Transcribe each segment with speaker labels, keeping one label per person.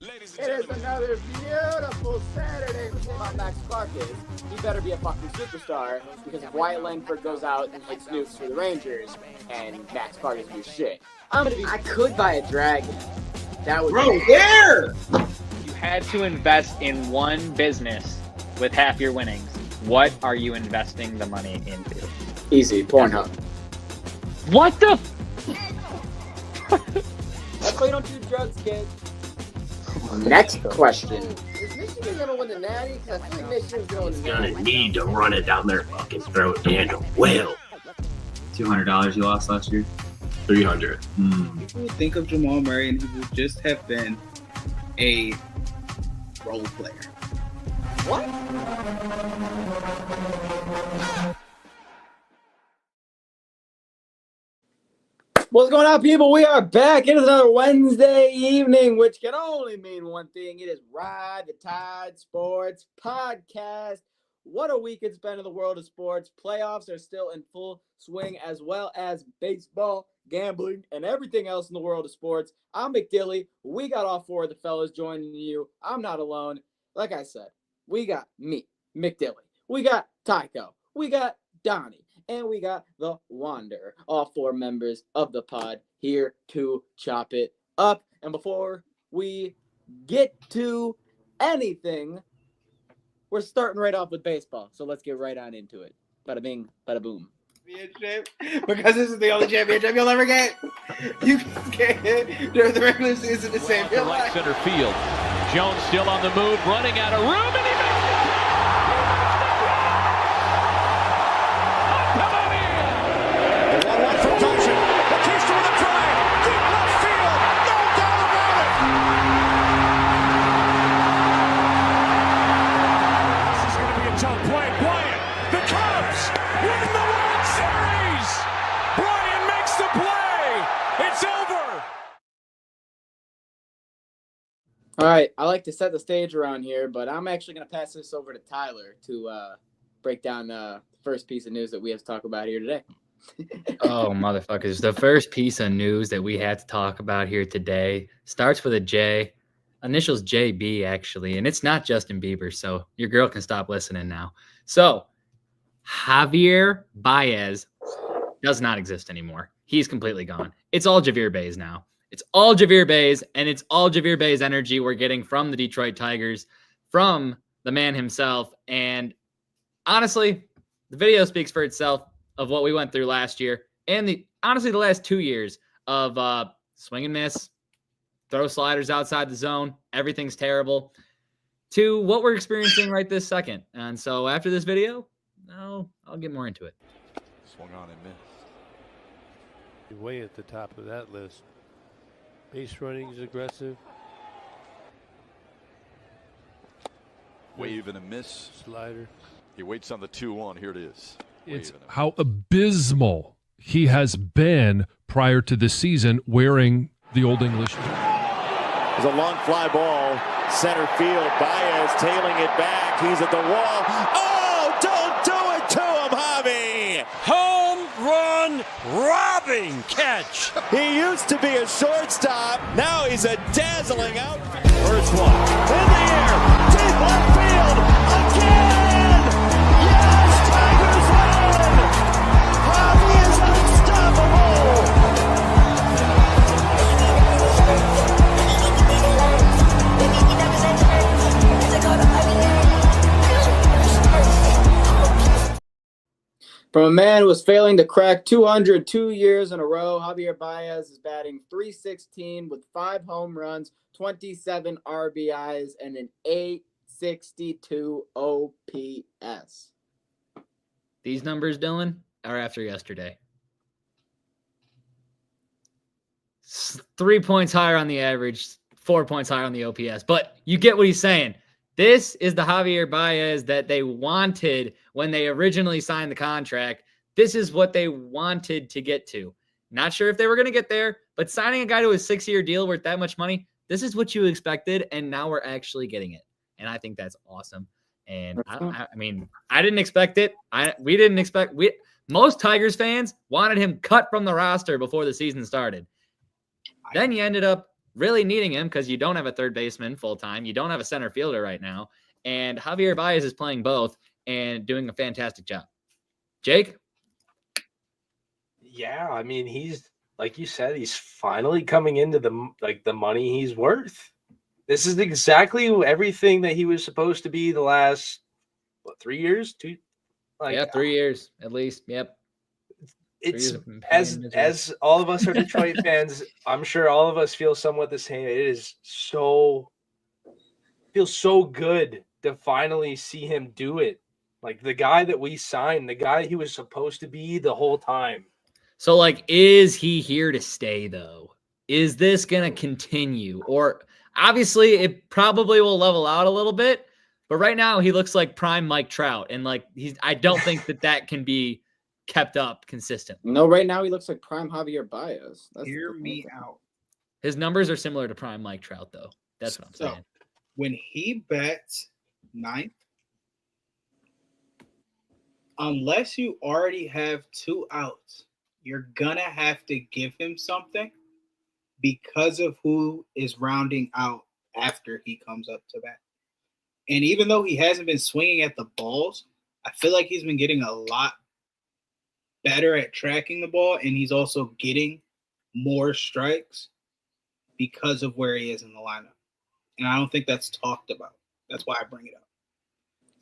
Speaker 1: It is another beautiful Saturday. The thing about Max Clark is he better be a fucking superstar, because if Wyatt Langford goes out and hits nukes for the Rangers and Max Clark is new shit, I could buy a dragon. That would
Speaker 2: Bro, where?
Speaker 3: You had to invest in one business with half your winnings. What are you investing the money into?
Speaker 1: Easy, Pornhub.
Speaker 3: What the?
Speaker 1: That's why you don't do drugs, kid. Next question. Is Michigan going to win the Natty? Because I feel like Michigan's going to win the Natty.
Speaker 2: Gonna need to run it down their fucking throat and will.
Speaker 4: $200 you lost last year?
Speaker 2: 300.
Speaker 5: People would think of Jamal Murray and he would just have been a role player.
Speaker 1: What? What's going on, people? We are back. It is another Wednesday evening, which can only mean one thing. It is Ride the Tide Sports Podcast. What a week it's been in the world of sports. Playoffs are still in full swing, as well as baseball, gambling, and everything else in the world of sports. I'm McDilly. We got all four of the fellas joining you. I'm not alone. Like I said, we got me, McDilly. We got Tycho. We got Donnie. And we got the Wanderer, all four members of the pod here to chop it up. And before we get to anything, we're starting right off with baseball. So let's get right on into it. Bada bing, bada boom.
Speaker 5: Championship, because this is the only championship you'll ever get. You can't get during the regular season to save your life.
Speaker 6: Center field. Jones still on the move, running out of room, and he makes it.
Speaker 1: All right, I like to set the stage around here, but I'm actually going to pass this over to Tyler to break down the first piece of news that we have to talk about here today.
Speaker 4: Oh, motherfuckers. The first piece of news that we had to talk about here today starts with a J. Initials JB, actually, and it's not Justin Bieber, so your girl can stop listening now. So, Javier Bayz does not exist anymore. He's completely gone. It's all Javier Bayz now. It's all Javier Bayz, and it's all Javier Bayz energy we're getting from the Detroit Tigers, from the man himself. And honestly, the video speaks for itself of what we went through last year and the last 2 years of swing and miss, throw sliders outside the zone, everything's terrible, to what we're experiencing right this second. And so after this video, I'll get more into it.
Speaker 6: Swung on and missed.
Speaker 7: Way at the top of that list. Base running is aggressive.
Speaker 6: Wave and a miss.
Speaker 7: Slider.
Speaker 6: He waits on the 2-1. Here it is.
Speaker 8: It's how abysmal he has been prior to this season wearing the Old English.
Speaker 9: There's a long fly ball. Center field. Bayz tailing it back. He's at the wall. Oh, don't do it to him, Javi.
Speaker 10: Home run robbing catch.
Speaker 9: He used to be a shortstop. Now he's a dazzling out. First one in the air, deep left field again. Yes, Tigers win. Javi is unstoppable.
Speaker 1: From a man who was failing to crack 200 2 years in a row, Javier Bayz is batting .316 with 5 home runs, 27 RBIs, and an .862 OPS.
Speaker 4: These numbers, Dylan, are after yesterday. 3 points higher on the average, 4 points higher on the OPS. But you get what he's saying. This is the Javier Bayz that they wanted when they originally signed the contract. This is what they wanted to get to. Not sure if they were going to get there, but signing a guy to a 6-year deal worth that much money, this is what you expected, and now we're actually getting it. And I think that's awesome. And I mean, I didn't expect it. Most Tigers fans wanted him cut from the roster before the season started. Then you ended up really needing him because you don't have a third baseman full time. You don't have a center fielder right now. And Javier Bayz is playing both and doing a fantastic job. Jake?
Speaker 11: Yeah, I mean, he's like you said, he's finally coming into the money he's worth. This is exactly everything that he was supposed to be the last 3 years? 2
Speaker 4: 3 years at least. Yep.
Speaker 11: It's as all of us are Detroit fans, I'm sure all of us feel somewhat the same. It is feels so good to finally see him do it. Like the guy that we signed, the guy he was supposed to be the whole time.
Speaker 4: So, like, is he here to stay, though? Is this going to continue? Or obviously, it probably will level out a little bit. But right now, he looks like prime Mike Trout. And, like, I don't think that can be kept up consistently.
Speaker 1: No, right now, he looks like prime Javier Bayz.
Speaker 5: Hear me out.
Speaker 4: His numbers are similar to prime Mike Trout, though. That's what I'm saying.
Speaker 5: When he bats ninth, unless you already have 2 outs, you're going to have to give him something because of who is rounding out after he comes up to bat. And even though he hasn't been swinging at the balls, I feel like he's been getting a lot better at tracking the ball, and he's also getting more strikes because of where he is in the lineup. And I don't think that's talked about. That's why I bring it up.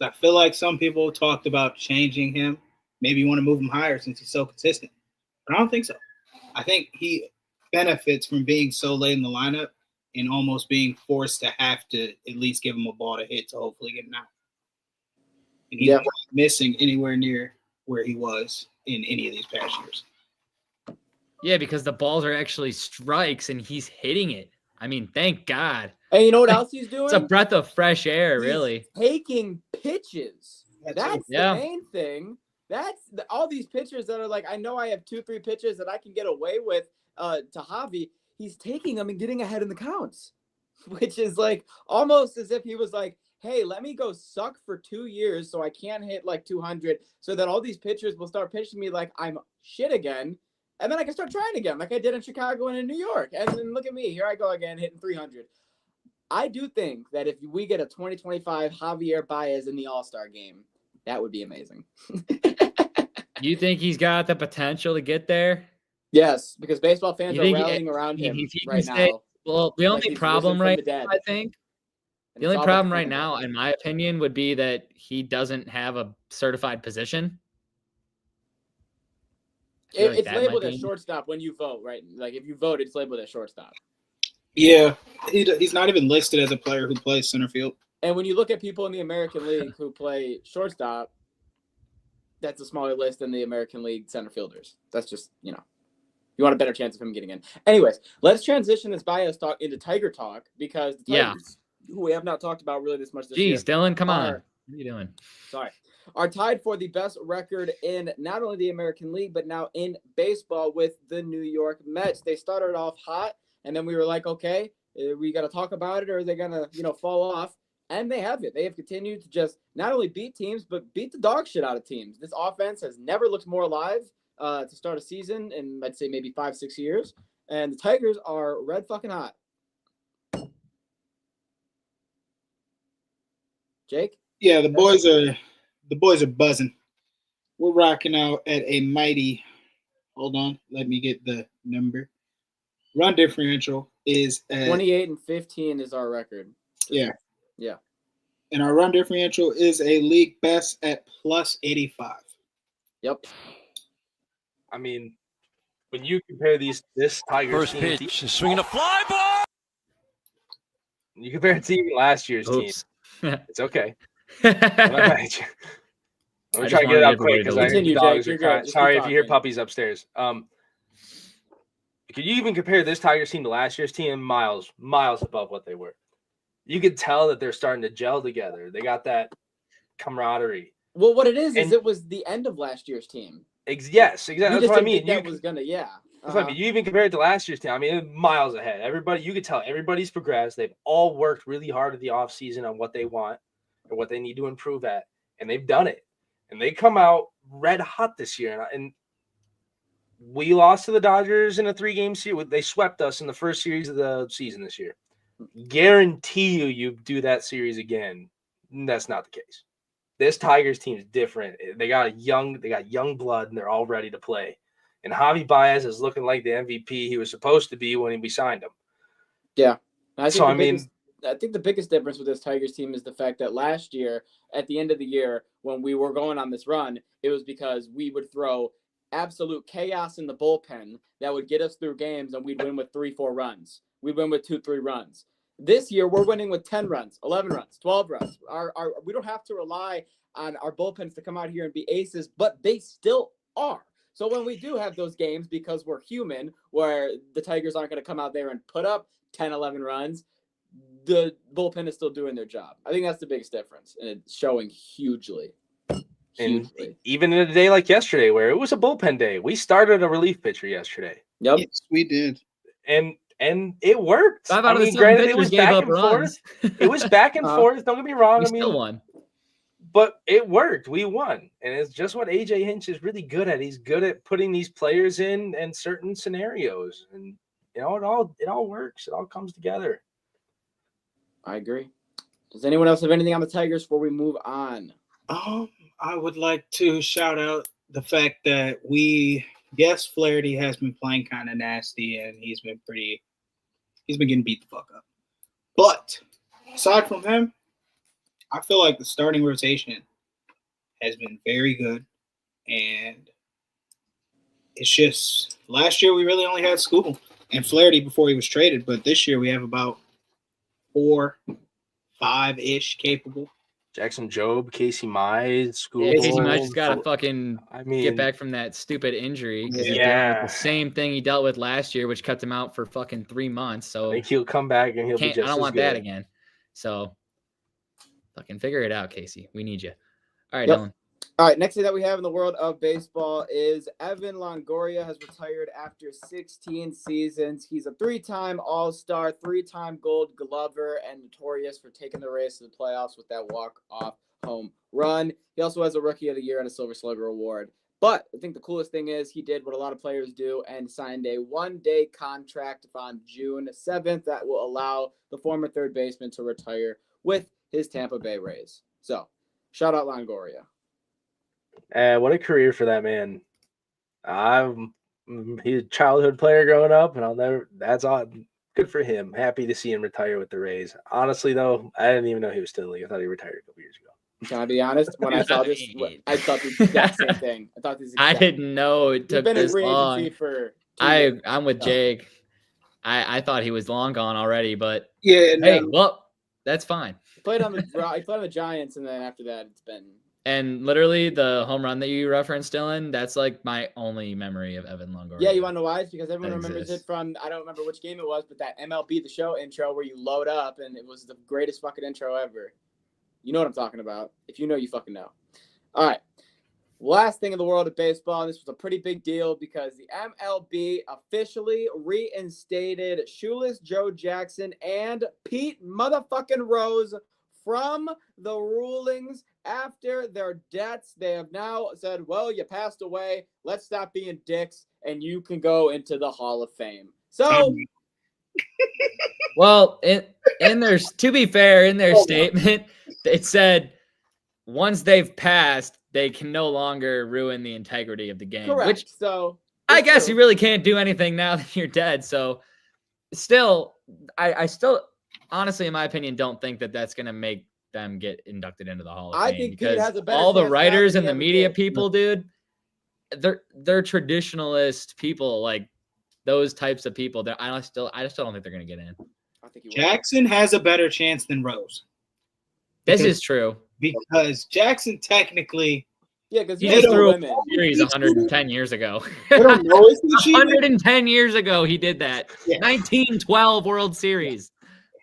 Speaker 5: I feel like some people talked about changing him. Maybe you want to move him higher since he's so consistent. But I don't think so. I think he benefits from being so late in the lineup and almost being forced to have to at least give him a ball to hit to hopefully get him out. And he's not missing anywhere near where he was in any of these past years.
Speaker 4: Yeah, because the balls are actually strikes and he's hitting it. I mean, thank God.
Speaker 1: And you know what else he's doing?
Speaker 4: It's a breath of fresh air, really.
Speaker 1: Taking pitches. That's the main thing. That's all these pitchers that are like, I know I have 2-3 pitches that I can get away with to Javi. He's taking them and getting ahead in the counts, which is like almost as if he was like, hey, let me go suck for 2 years so I can't hit like 200 so that all these pitchers will start pitching me like I'm shit again. And then I can start trying again like I did in Chicago and in New York. And then look at me. Here I go again hitting 300. I do think that if we get a 2025 Javier Bayz in the All-Star game, that would be amazing.
Speaker 4: You think he's got the potential to get there?
Speaker 1: Yes, because baseball fans are rallying around him right now.
Speaker 4: Well, the only problem right now, I think, the only problem right now, in my opinion, would be that he doesn't have a certified position.
Speaker 1: It's labeled as shortstop when you vote, right? Like if you vote, it's labeled as shortstop.
Speaker 5: Yeah, he's not even listed as a player who plays center field.
Speaker 1: And when you look at people in the American League who play shortstop, that's a smaller list than the American League center fielders. That's just, you want a better chance of him getting in. Anyways, let's transition this Bayz talk into Tiger talk because the Tigers, who we have not talked about really this much this year.
Speaker 4: Jeez, Dylan, come on. What are you doing?
Speaker 1: Sorry. Are tied for the best record in not only the American League, but now in baseball with the New York Mets. They started off hot, and then we were like, okay, we got to talk about it, or are they going to, fall off? And they have it. They have continued to just not only beat teams, but beat the dog shit out of teams. This offense has never looked more alive to start a season in, I'd say, maybe 5-6 years. And the Tigers are red fucking hot. Jake?
Speaker 5: Yeah, the boys are buzzing. We're rocking out at a mighty, hold on, let me get the number. Run differential is at
Speaker 1: 28-15 is our record.
Speaker 5: Yeah.
Speaker 1: Yeah.
Speaker 5: And our run differential is a league best at +85.
Speaker 1: Yep.
Speaker 11: I mean, when you compare this Tigers
Speaker 10: first
Speaker 11: team,
Speaker 10: pitch, swinging a fly ball.
Speaker 11: You compare it to even last year's team. It's okay. I'm trying to get it out quick because I hear the dogs are crying. Sorry if you hear puppies upstairs. Could you even compare this Tigers team to last year's team? Miles above what they were. You could tell that they're starting to gel together. They got that camaraderie.
Speaker 1: Well, what it is it was the end of last year's team.
Speaker 11: Yes, exactly. That's what I mean.
Speaker 1: That was gonna,
Speaker 11: That's what I mean. You even compare it to last year's team. I mean, miles ahead. Everybody, you could tell everybody's progressed. They've all worked really hard at the offseason on what they want or what they need to improve at, and they've done it. And they come out red hot this year. And we lost to the Dodgers in a 3-game series. They swept us in the first series of the season this year. Guarantee you do that series again. That's not the case. This Tigers team is different. They got young blood, and they're all ready to play. And Javi Bayz is looking like the MVP he was supposed to be when we signed him.
Speaker 1: Yeah. I think the biggest difference with this Tigers team is the fact that last year, at the end of the year, when we were going on this run, it was because we would throw absolute chaos in the bullpen that would get us through games, and we'd win with 3-4 runs. We'd win with 2-3 runs. This year, we're winning with 10 runs, 11 runs, 12 runs. We don't have to rely on our bullpens to come out here and be aces, but they still are. So when we do have those games, because we're human, where the Tigers aren't going to come out there and put up 10, 11 runs, the bullpen is still doing their job. I think that's the biggest difference, and it's showing hugely.
Speaker 11: And even in a day like yesterday, where it was a bullpen day, we started a relief pitcher yesterday.
Speaker 1: Yep.
Speaker 5: Yes, we did.
Speaker 11: And it worked.
Speaker 4: 5 out of the 7
Speaker 11: granted,
Speaker 4: pitchers
Speaker 11: it was
Speaker 4: gave
Speaker 11: back
Speaker 4: up
Speaker 11: and
Speaker 4: runs.
Speaker 11: forth. It was back and forth. Don't get me wrong.
Speaker 4: We still won.
Speaker 11: But it worked. We won. And it's just what AJ Hinch is really good at. He's good at putting these players in certain scenarios. And it all works. It all comes together.
Speaker 1: I agree. Does anyone else have anything on the Tigers before we move on?
Speaker 5: I would like to shout out the fact that Flaherty has been playing kind of nasty, and he's been getting beat the fuck up. But aside from him, I feel like the starting rotation has been very good, and it's just last year we really only had Skubal and Flaherty before he was traded, but this year we have about 4, 5-ish capable.
Speaker 11: Jackson Jobe, Casey Mize, School.
Speaker 4: Yeah, Casey Mize just got to fucking get back from that stupid injury because he's dealing with the same thing he dealt with last year, which kept him out for fucking 3 months. So
Speaker 11: I think he'll come back and he'll be just
Speaker 4: I don't want
Speaker 11: good.
Speaker 4: that again. So fucking figure it out, Casey. We need you. All right,
Speaker 1: Yep.
Speaker 4: Dylan.
Speaker 1: All right, next thing that we have in the world of baseball is Evan Longoria has retired after 16 seasons. He's a 3-time All-Star, 3-time Gold Glover, and notorious for taking the Rays to the playoffs with that walk-off home run. He also has a Rookie of the Year and a Silver Slugger award. But I think the coolest thing is he did what a lot of players do and signed a 1-day contract on June 7th that will allow the former third baseman to retire with his Tampa Bay Rays. So, shout out Longoria.
Speaker 11: What a career for that man. He's a childhood player growing up, and that's all good for him. Happy to see him retire with the Rays. Honestly, though, I didn't even know he was still in the league. I thought he retired a couple years ago.
Speaker 1: Can I be honest? When I saw this, I thought the exact same thing.
Speaker 4: I didn't know it took this long. I'm with Jake. I thought he was long gone already, but hey, well, that's fine.
Speaker 1: He played on the Giants, and then after that, it's been.
Speaker 4: And literally, the home run that you referenced, Dylan, that's like my only memory of Evan Longoria.
Speaker 1: Yeah, you want to know why? It's because everyone remembers it from, I don't remember which game it was, but that MLB The Show intro where you load up, and it was the greatest fucking intro ever. You know what I'm talking about. If you know, you fucking know. All right. Last thing in the world of baseball, and this was a pretty big deal because the MLB officially reinstated Shoeless Joe Jackson and Pete motherfucking Rose from the rulings after their deaths. They have now said, well, you passed away. Let's stop being dicks, and you can go into the Hall of Fame. So,
Speaker 4: well, in their, to be fair, in their statement, it said once they've passed, they can no longer ruin the integrity of the game.
Speaker 1: Correct.
Speaker 4: Which,
Speaker 1: so
Speaker 4: I guess you really can't do anything now that you're dead. So, still, I still, honestly, in my opinion, don't think that that's going to make them get inducted into the Hall of Fame.
Speaker 1: I think
Speaker 4: because
Speaker 1: Pete has a better
Speaker 4: all the
Speaker 1: chance
Speaker 4: writers and the
Speaker 1: than
Speaker 4: media people, dude, they're traditionalist people, like those types of people. I just don't think they're going to get in.
Speaker 1: I think
Speaker 5: Jackson has a better chance than Rose.
Speaker 4: This is true.
Speaker 5: Because Jackson technically,
Speaker 1: because
Speaker 4: he just threw a series 110 years ago.
Speaker 5: I don't know if he
Speaker 4: 110 years ago, he did that. Yeah. 1912 World Series.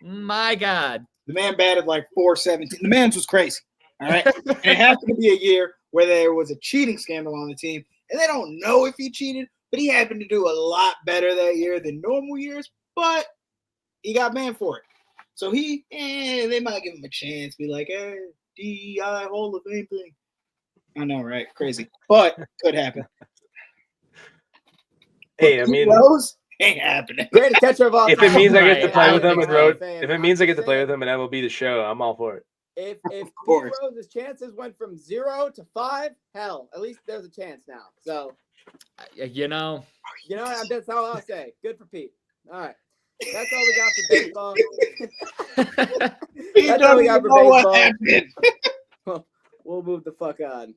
Speaker 4: My God.
Speaker 5: The man batted like 417. The man's was crazy. All right. And it happened to be a year where there was a cheating scandal on the team. And they don't know if he cheated, but he happened to do a lot better that year than normal years. But he got banned for it. So they might give him a chance, be like, hey, DEI Hall of Fame thing. I know, right? Crazy. But could happen.
Speaker 11: Hey, I mean,
Speaker 5: Rose ain't happening.
Speaker 1: Greatest catcher of all
Speaker 11: if
Speaker 1: time.
Speaker 11: it means I get to
Speaker 3: Right.
Speaker 11: play with him and road,
Speaker 1: Saying-
Speaker 11: if it means I get to play
Speaker 1: saying
Speaker 11: with him and MLB the show, I'm all for it.
Speaker 1: If Pete
Speaker 5: course.
Speaker 1: Rose's chances went from 0 to 5, hell, at least there's a chance now. So,
Speaker 4: You know,
Speaker 1: that's all I'll say. Good for Pete. All right. That's all we got for baseball. That's all we got for baseball. We'll move the fuck on.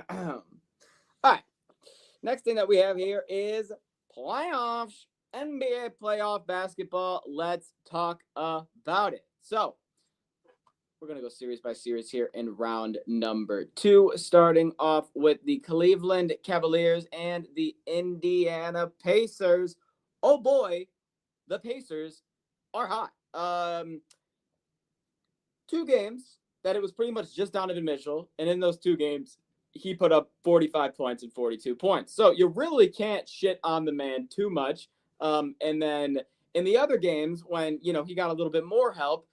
Speaker 1: All right. Next thing that we have here is playoffs, NBA playoff basketball. Let's talk about it. So, we're going to go series by series here in round number 2, starting off with the Cleveland Cavaliers and the Indiana Pacers. Oh boy, the Pacers are hot. 2 games that it was pretty much just Donovan Mitchell, and in those 2 games, he put up 45 points and 42 points. So you really can't shit on the man too much. And then in the other games, when he got a little bit more help,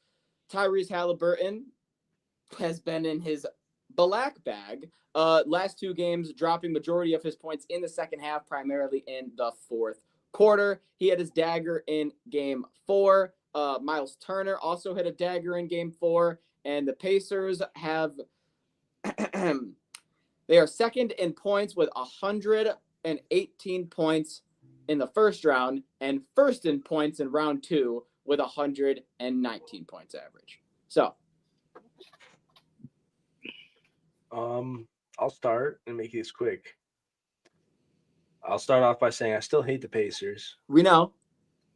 Speaker 1: Tyrese Halliburton has been in his black bag. Last 2 games, dropping majority of his points in the second half, primarily in the fourth quarter. He had his dagger in game 4. Miles Turner also hit a dagger in game 4. And the Pacers have they are second in points with 118 points in the first round and first in points in round 2 with 119 points average. So,
Speaker 11: I'll start and make this quick. I'll start off by saying I still hate the Pacers.
Speaker 1: we know,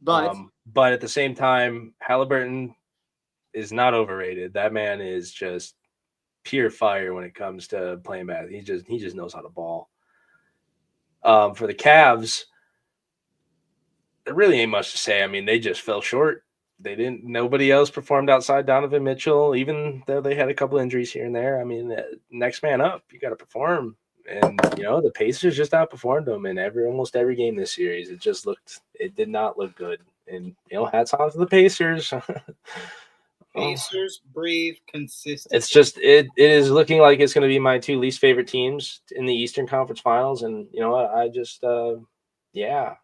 Speaker 1: but
Speaker 11: at the same time, Halliburton is not overrated. That man is just pure fire when it comes to playing bad. He just knows how to ball. For the Cavs, there really ain't much to say. I mean, they just fell short. Nobody else performed outside Donovan Mitchell, even though they had a couple injuries here and there. I mean, next man up, you got to perform. And, the Pacers just outperformed them in almost every game this series. It did not look good. And, hats off to the Pacers.
Speaker 5: Pacers breathe consistent.
Speaker 11: It's just, it is looking like it's going to be my 2 least favorite teams in the Eastern Conference Finals. And, I just, yeah.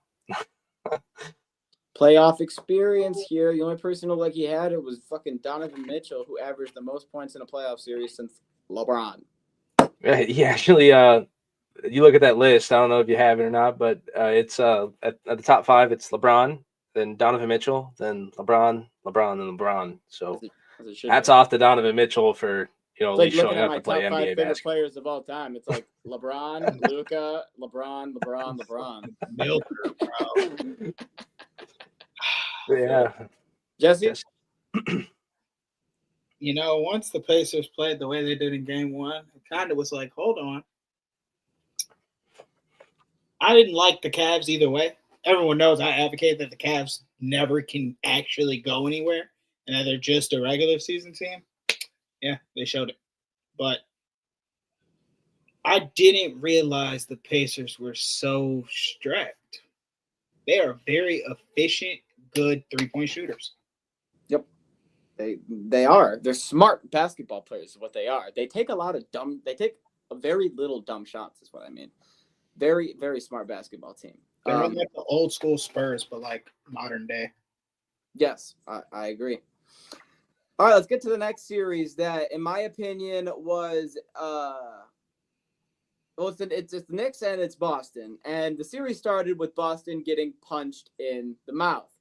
Speaker 1: playoff experience here. The only person who he had it was fucking Donovan Mitchell, who averaged the most points in a playoff series since LeBron.
Speaker 11: Yeah, actually, you look at that list. I don't know if you have it or not, but it's at the top 5. It's LeBron, then Donovan Mitchell, then LeBron, and LeBron. So hats off to Donovan Mitchell for at least showing up to play NBA
Speaker 1: favorite
Speaker 11: basketball.
Speaker 1: players of all time. It's like LeBron, Luka, LeBron.
Speaker 5: Milker, bro.
Speaker 11: Yeah,
Speaker 1: Jesse.
Speaker 5: Once the Pacers played the way they did in game 1, it kind of was like, hold on. I didn't like the Cavs either way. Everyone knows I advocate that the Cavs never can actually go anywhere and that they're just a regular season team. Yeah, they showed it. But I didn't realize the Pacers were so strapped. They are very efficient, good 3-point shooters.
Speaker 1: Yep. They are. They're smart basketball players is what they are. They take a very little dumb shots is what I mean. Very, very smart basketball team.
Speaker 5: They're like the old school Spurs, but like modern day.
Speaker 1: Yes, I agree. All right, let's get to the next series that, in my opinion, was it's the Knicks and it's Boston. And the series started with Boston getting punched in the mouth.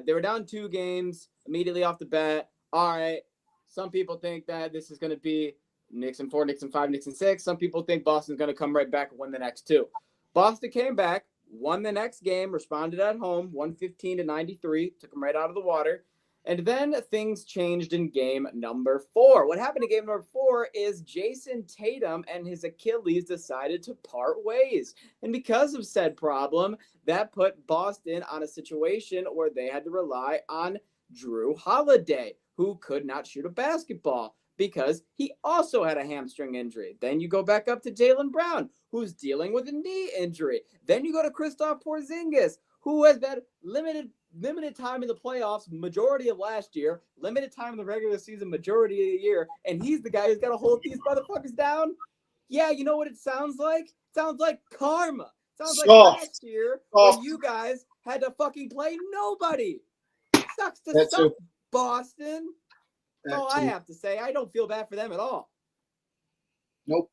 Speaker 1: They were down 2 games immediately off the bat. All right, some people think that this is going to be Knicks in 4, Knicks in 5, Knicks in 6. Some people think Boston's going to come right back and win the next 2. Boston came back, won the next game, responded at home, 115-93, took them right out of the water. And then things changed in game number 4. What happened in game number 4 is Jason Tatum and his Achilles decided to part ways. And because of said problem, that put Boston on a situation where they had to rely on Drew Holiday, who could not shoot a basketball because he also had a hamstring injury. Then you go back up to Jaylen Brown, who's dealing with a knee injury. Then you go to Kristaps Porzingis, who has had limited time in the playoffs majority of last year, limited time in the regular season majority of the year, and he's the guy who's got to hold these motherfuckers down. Yeah, you know what it sounds like? It sounds like karma. Sounds like
Speaker 5: Soft.
Speaker 1: last year
Speaker 5: Soft.
Speaker 1: when you guys had to fucking play nobody. Sucks to
Speaker 5: That
Speaker 1: suck,
Speaker 5: too.
Speaker 1: Boston. That's all I have to say. I don't feel bad for them at all.
Speaker 5: Nope.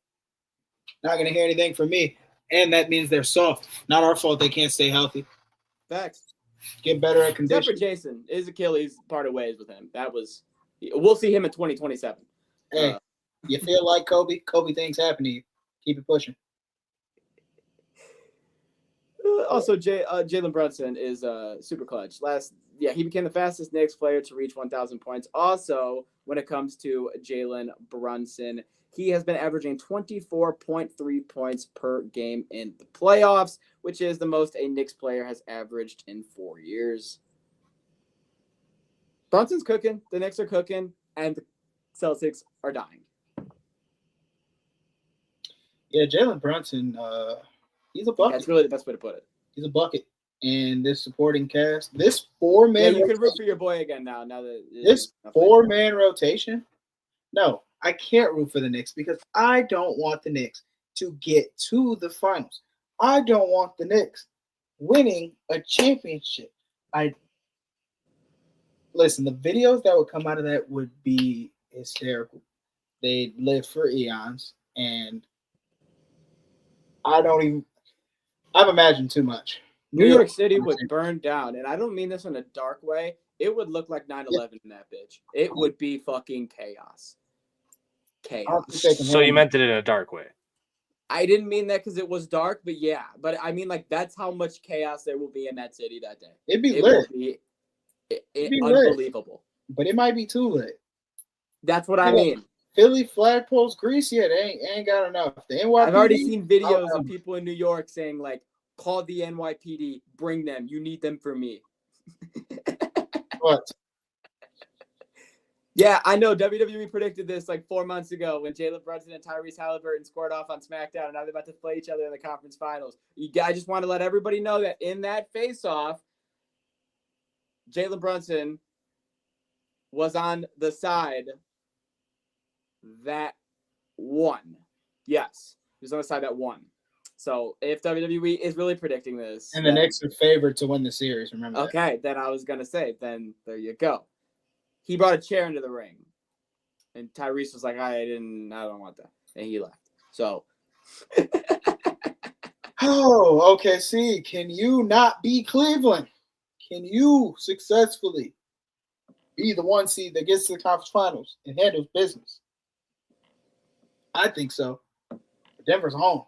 Speaker 5: Not going to hear anything from me. And that means they're soft. Not our fault they can't stay healthy.
Speaker 1: Facts.
Speaker 5: Get better at condition.
Speaker 1: Except for Jason. His Achilles parted ways with him. We'll see him in 2027.
Speaker 5: Hey, you feel like Kobe? Kobe things happen to you. Keep it pushing.
Speaker 1: Also, Jalen Brunson is super clutch. He became the fastest Knicks player to reach 1,000 points. Also, when it comes to Jalen Brunson, he has been averaging 24.3 points per game in the playoffs, which is the most a Knicks player has averaged in 4 years. Brunson's cooking, the Knicks are cooking, and the Celtics are dying.
Speaker 5: Yeah, Jalen Brunson, he's a bucket.
Speaker 1: That's really the best way to put it.
Speaker 5: He's a bucket. And this supporting cast, this four-man
Speaker 1: you can root for your boy again now that
Speaker 5: this four-man rotation. No, I can't root for the Knicks because I don't want the Knicks to get to the finals. I don't want the Knicks winning a championship. Listen, the videos that would come out of that would be hysterical. They'd live for eons, and I've imagined too much.
Speaker 1: New York City would burn down, and I don't mean this in a dark way. It would look like 9/11 in that bitch. It would be fucking chaos.
Speaker 11: So you meant it in a dark way.
Speaker 1: I didn't mean that because it was dark, but yeah. But I mean, like, that's how much chaos there will be in that city that day.
Speaker 5: It'd be lit.
Speaker 1: It'd be unbelievable.
Speaker 5: Lit. But it might be too lit.
Speaker 1: That's what I mean.
Speaker 5: Philly flagpoles grease yet. They ain't got enough. The NYPD,
Speaker 1: I've already seen videos of people in New York saying, like, call the NYPD, bring them. You need them for me.
Speaker 5: What?
Speaker 1: Yeah, I know. WWE predicted this like 4 months ago when Jalen Brunson and Tyrese Halliburton scored off on SmackDown, and now they're about to play each other in the conference finals. I just want to let everybody know that in that face-off, Jalen Brunson was on the side that won. Yes, he was on the side that won. So if WWE is really predicting this,
Speaker 5: and the Knicks are favored to win the series, remember that.
Speaker 1: Okay, then I was gonna say, then there you go. He brought a chair into the ring, and Tyrese was like, I don't want that, and he left. So,
Speaker 5: okay. See, can you not be Cleveland? Can you successfully be the 1 seed that gets to the conference finals and handles business? I think so. Denver's home.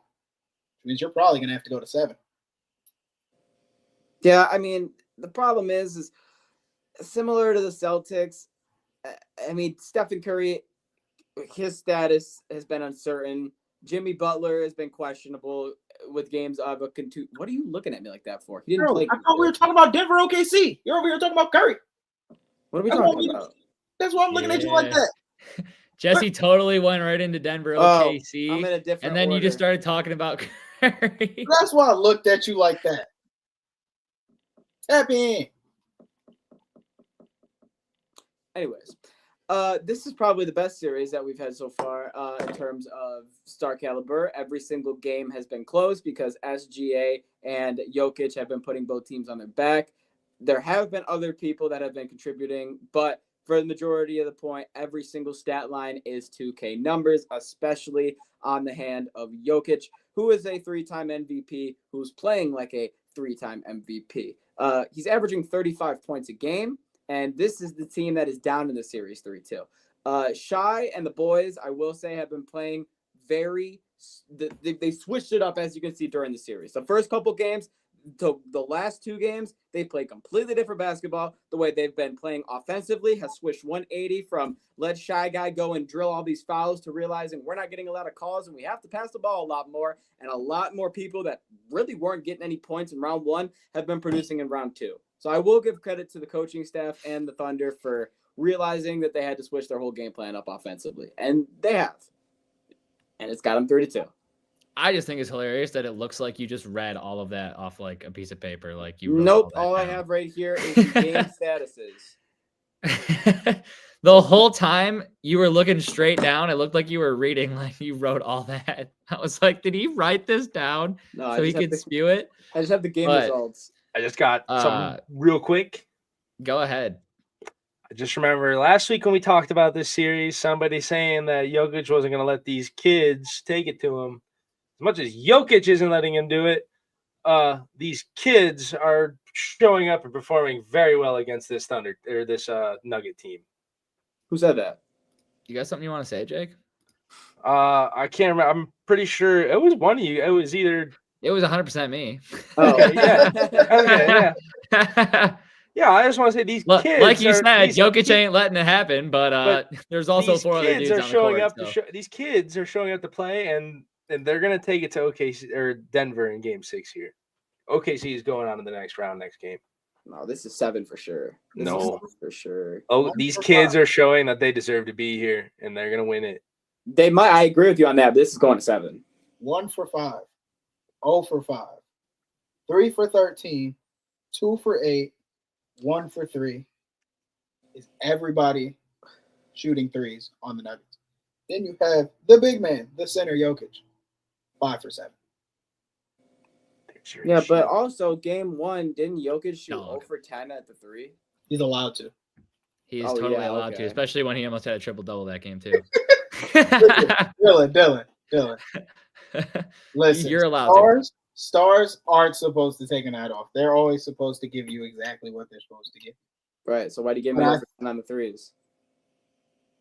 Speaker 5: Which means you're probably going to have to go to 7.
Speaker 1: Yeah, I mean, the problem is similar to the Celtics. I mean, Stephen Curry, his status has been uncertain. Jimmy Butler has been questionable with games of a contusion. What are you looking at me like that for? He didn't play.
Speaker 5: I thought we were talking about Denver OKC. You're over here talking about Curry.
Speaker 1: What are we talking about?
Speaker 5: That's why I'm looking at you like that.
Speaker 4: Jesse totally went right into Denver OKC.
Speaker 1: I'm in a different
Speaker 4: and then
Speaker 1: order.
Speaker 4: You just started talking about Curry.
Speaker 5: That's why I looked at you like that. Tap in.
Speaker 1: Anyways, this is probably the best series that we've had so far in terms of star caliber. Every single game has been close because SGA and Jokic have been putting both teams on their back. There have been other people that have been contributing, but for the majority of the point, every single stat line is 2K numbers, especially on the hand of Jokic, who is a 3-time MVP, who's playing like a 3-time MVP. He's averaging 35 points a game, and this is the team that is down in the series 3-2. Shy and the boys, I will say, have been playing they switched it up, as you can see, during the series. The first couple games, to the last 2 games, they play completely different basketball. The way they've been playing offensively has switched 180 from let Shy Guy go and drill all these fouls to realizing we're not getting a lot of calls and we have to pass the ball a lot more. And a lot more people that really weren't getting any points in round 1 have been producing in round 2. So I will give credit to the coaching staff and the Thunder for realizing that they had to switch their whole game plan up offensively. And they have. And it's got them 3-2.
Speaker 4: I just think it's hilarious that it looks like you just read all of that off like a piece of paper. Like you.
Speaker 1: Nope. All I have right here is the game statuses.
Speaker 4: The whole time you were looking straight down. It looked like you were reading, like you wrote all that. I was like, did he write this down
Speaker 1: No,
Speaker 4: so he could spew it?
Speaker 1: I just have the game
Speaker 4: But-
Speaker 1: results.
Speaker 11: I just got something real quick.
Speaker 4: Go ahead.
Speaker 11: I just remember last week when we talked about this series, somebody saying that Jokic wasn't going to let these kids take it to him. As much as Jokic isn't letting him do it, these kids are showing up and performing very well against this Nugget team.
Speaker 1: Who said that?
Speaker 4: You got something you want to say, Jake?
Speaker 11: I can't remember. I'm pretty sure it was one of you. It was either.
Speaker 4: It was 100% me.
Speaker 1: Oh,
Speaker 11: yeah. Yeah, I just want to say these kids.
Speaker 4: Like you said, Jokic ain't letting it happen, but there's also 4 other dudes on the court.
Speaker 11: These kids are showing up to play, and they're going to take it to OKC or Denver in Game 6 here. OKC is going on in the next round, next game.
Speaker 1: No, this is 7 for sure. This
Speaker 11: No,
Speaker 1: is for sure.
Speaker 11: Oh, these kids are showing that they deserve to be here, and they're going to win it.
Speaker 1: They might. I agree with you on that. But this is going to 7.
Speaker 5: 1 for 5. 0 for 5. 3 for 13. 2 for 8. 1 for 3. Is everybody shooting threes on the Nuggets? Then you have the big man, the center, Jokic. 5 for 7.
Speaker 1: Yeah, but also game 1, didn't Jokic shoot 0 for 10 at the 3?
Speaker 5: He's allowed to.
Speaker 4: He is totally allowed to, especially when he almost had a triple-double that game, too.
Speaker 5: Dylan. Listen,
Speaker 4: you're allowed
Speaker 5: stars aren't supposed to take a night off. They're always supposed to give you exactly what they're supposed to give.
Speaker 1: Right. So why do you give him on the threes?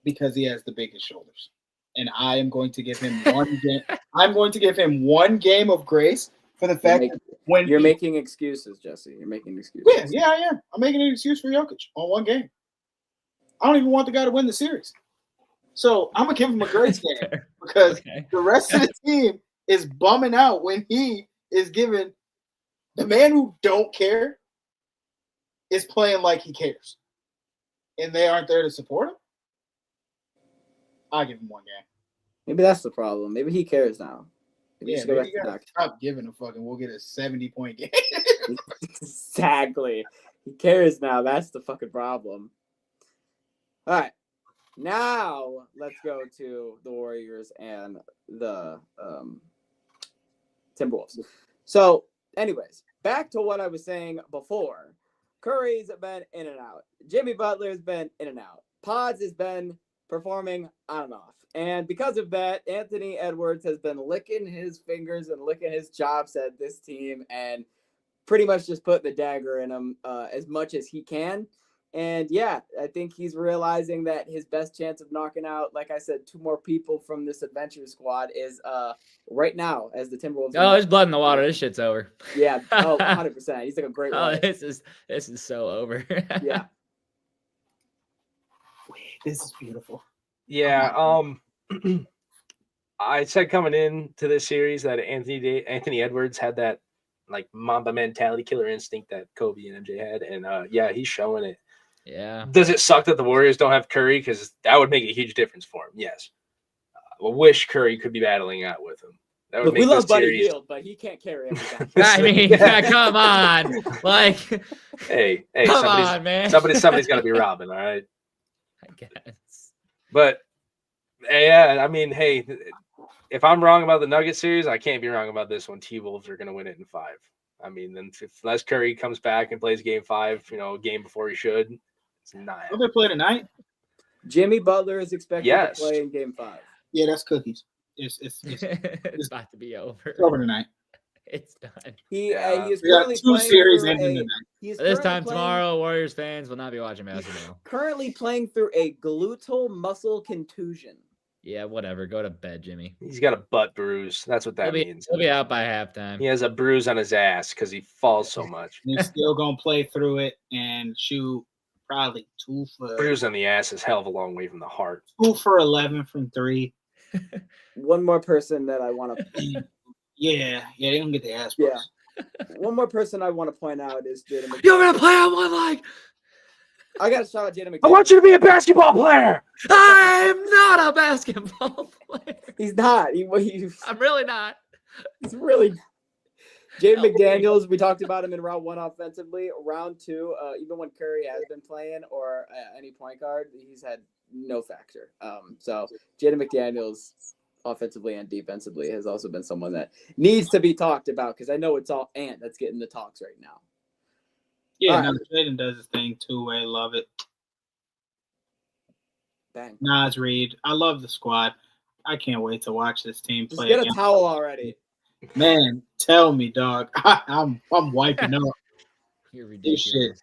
Speaker 5: Because he has the biggest shoulders, and I am going to give him one game. I'm going to give him one game of grace for the fact that when
Speaker 1: you're making excuses, Jesse. You're making excuses.
Speaker 5: Yeah, I am. I'm making an excuse for Jokic on one game. I don't even want the guy to win the series. So I'm gonna give him a grace game because the rest of the team is bumming out when he is given. The man who don't care is playing like he cares, and they aren't there to support him. I give him one game.
Speaker 1: Maybe that's the problem. Maybe he cares now.
Speaker 5: Maybe you gotta stop giving a fucking. We'll get a 70-point game.
Speaker 1: Exactly. He cares now. That's the fucking problem. All right. Now let's go to the Warriors and the Timberwolves. So, anyways, back to what I was saying before. Curry's been in and out. Jimmy Butler's been in and out. Pods has been performing on and off. And because of that, Anthony Edwards has been licking his fingers and licking his chops at this team and pretty much just put the dagger in him as much as he can. And yeah, I think he's realizing that his best chance of knocking out, like I said, 2 more people from this adventure squad is right now as the Timberwolves.
Speaker 4: Oh, there's blood in the water. This shit's over.
Speaker 1: Yeah. Oh, 100%. He's like a great one.
Speaker 4: This is so over.
Speaker 1: Yeah.
Speaker 5: This is beautiful.
Speaker 11: Yeah. I said coming into this series that Anthony Edwards had that like Mamba mentality, killer instinct that Kobe and MJ had, and yeah, he's showing it.
Speaker 4: Yeah.
Speaker 11: Does it suck that the Warriors don't have Curry? Because that would make a huge difference for him. Yes. I wish Curry could be battling out with him. That would
Speaker 1: Look,
Speaker 11: make
Speaker 1: we love Buddy
Speaker 11: series...
Speaker 1: Hield, but he can't carry everything.
Speaker 4: I mean, come on. Like,
Speaker 11: hey,
Speaker 4: come on, man.
Speaker 11: Somebody's got to be Robin, all right?
Speaker 4: I guess.
Speaker 11: But, yeah, I mean, hey, if I'm wrong about the Nuggets series, I can't be wrong about this one. T-Wolves are going to win it in 5. I mean, then unless Curry comes back and plays game 5, a game before he should, it's not.
Speaker 5: Will they play tonight?
Speaker 1: Jimmy Butler is expected to play in game 5.
Speaker 5: Yeah, that's cookies. It's
Speaker 4: about to be over.
Speaker 5: It's over tonight.
Speaker 4: It's done.
Speaker 1: He is
Speaker 5: we got
Speaker 1: currently
Speaker 5: 2 series ending tonight.
Speaker 4: This time tomorrow, Warriors fans will not be watching basketball.
Speaker 1: Currently playing through a gluteal muscle contusion.
Speaker 4: Yeah, whatever. Go to bed, Jimmy.
Speaker 11: He's got a butt bruise. That's what that means.
Speaker 4: He'll be out by halftime.
Speaker 11: He has a bruise on his ass because he falls so much.
Speaker 5: He's still going to play through it and shoot probably 2 for...
Speaker 11: Bruise on the ass is hell of a long way from the heart.
Speaker 5: 2 for 11 from 3.
Speaker 1: One more person that I want to...
Speaker 5: Yeah, they don't get the ass.
Speaker 1: Yeah. One more person I want to point out is Jaden McDaniels.
Speaker 4: You're going to play on one leg!
Speaker 1: I got to shout out Jaden McDaniels.
Speaker 11: I want you to be a basketball player!
Speaker 4: I'm not a basketball player.
Speaker 1: He's not.
Speaker 4: I'm really not.
Speaker 1: He's really... Jaden McDaniels, we talked about him in round 1 offensively. Round 2, even when Curry has been playing or any point guard, he's had no factor. So Jaden McDaniels, offensively and defensively, has also been someone that needs to be talked about because I know it's all Ant that's getting the talks right now.
Speaker 5: Yeah,
Speaker 1: All
Speaker 5: no,
Speaker 1: right.
Speaker 5: Jaden does his thing two-way. Love it.
Speaker 1: Bang.
Speaker 5: Nas Reed. I love the squad. I can't wait to watch this team
Speaker 1: Just
Speaker 5: play.
Speaker 1: get a
Speaker 5: again.
Speaker 1: towel already.
Speaker 5: Man, tell me, dog. I'm wiping up.
Speaker 4: You're
Speaker 5: This shit.
Speaker 4: ridiculous.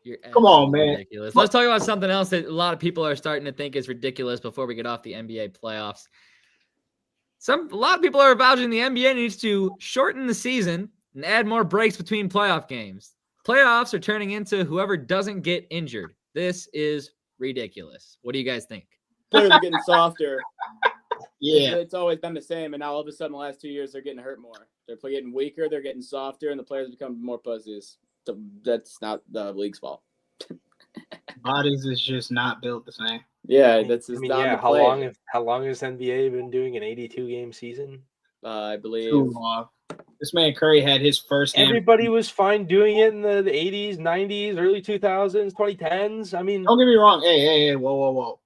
Speaker 4: You're
Speaker 5: Come on,
Speaker 4: absolutely
Speaker 5: man.
Speaker 4: ridiculous. Let's talk about something else that a lot of people are starting to think is ridiculous before we get off the NBA playoffs. A lot of people are vouching the NBA needs to shorten the season and add more breaks between playoff games. Playoffs are turning into whoever doesn't get injured. This is ridiculous. What do you guys think?
Speaker 1: Players are getting softer.
Speaker 5: Yeah.
Speaker 1: It's always been the same, and now all of a sudden, the last 2 years, they're getting hurt more. They're getting weaker, they're getting softer, and the players become more pussies. So that's not the league's fault.
Speaker 5: Bodies is just not built the same.
Speaker 1: Yeah, that's just not the
Speaker 11: how
Speaker 1: play.
Speaker 11: long has NBA been doing an 82 game season?
Speaker 1: I believe.
Speaker 5: Too long. This man Curry had his first.
Speaker 11: Everybody was fine doing it in the 80s, 90s, early 2000s, 2010s. I mean,
Speaker 5: don't get me wrong. Hey, whoa.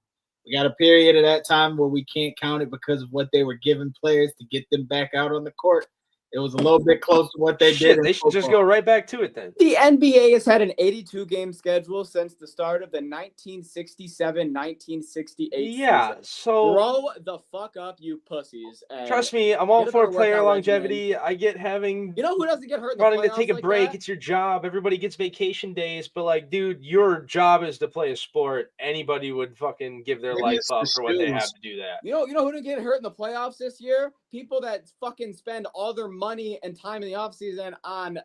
Speaker 5: We got a period of that time where we can't count it because of what they were giving players to get them back out on the court. It was a little bit close to what they did.
Speaker 11: They should just go right back to it then.
Speaker 1: The NBA has had an 82-game schedule since the start of the 1967-1968
Speaker 11: Yeah,
Speaker 1: season.
Speaker 11: so
Speaker 1: Grow the fuck up, you pussies.
Speaker 11: Trust me, I'm all for player
Speaker 1: workout
Speaker 11: longevity. I get having
Speaker 1: You know who doesn't get hurt in the
Speaker 11: wanting to
Speaker 1: playoffs
Speaker 11: take a
Speaker 1: like
Speaker 11: break.
Speaker 1: that?
Speaker 11: It's your job. Everybody gets vacation days, but like, dude, your job is to play a sport. Anybody would fucking give their
Speaker 5: Maybe
Speaker 11: life
Speaker 5: it's
Speaker 11: up
Speaker 5: the
Speaker 11: for what they
Speaker 5: shoes.
Speaker 11: have to do that.
Speaker 1: You know who didn't get hurt in the playoffs this year? People that fucking spend all their money and time in the offseason on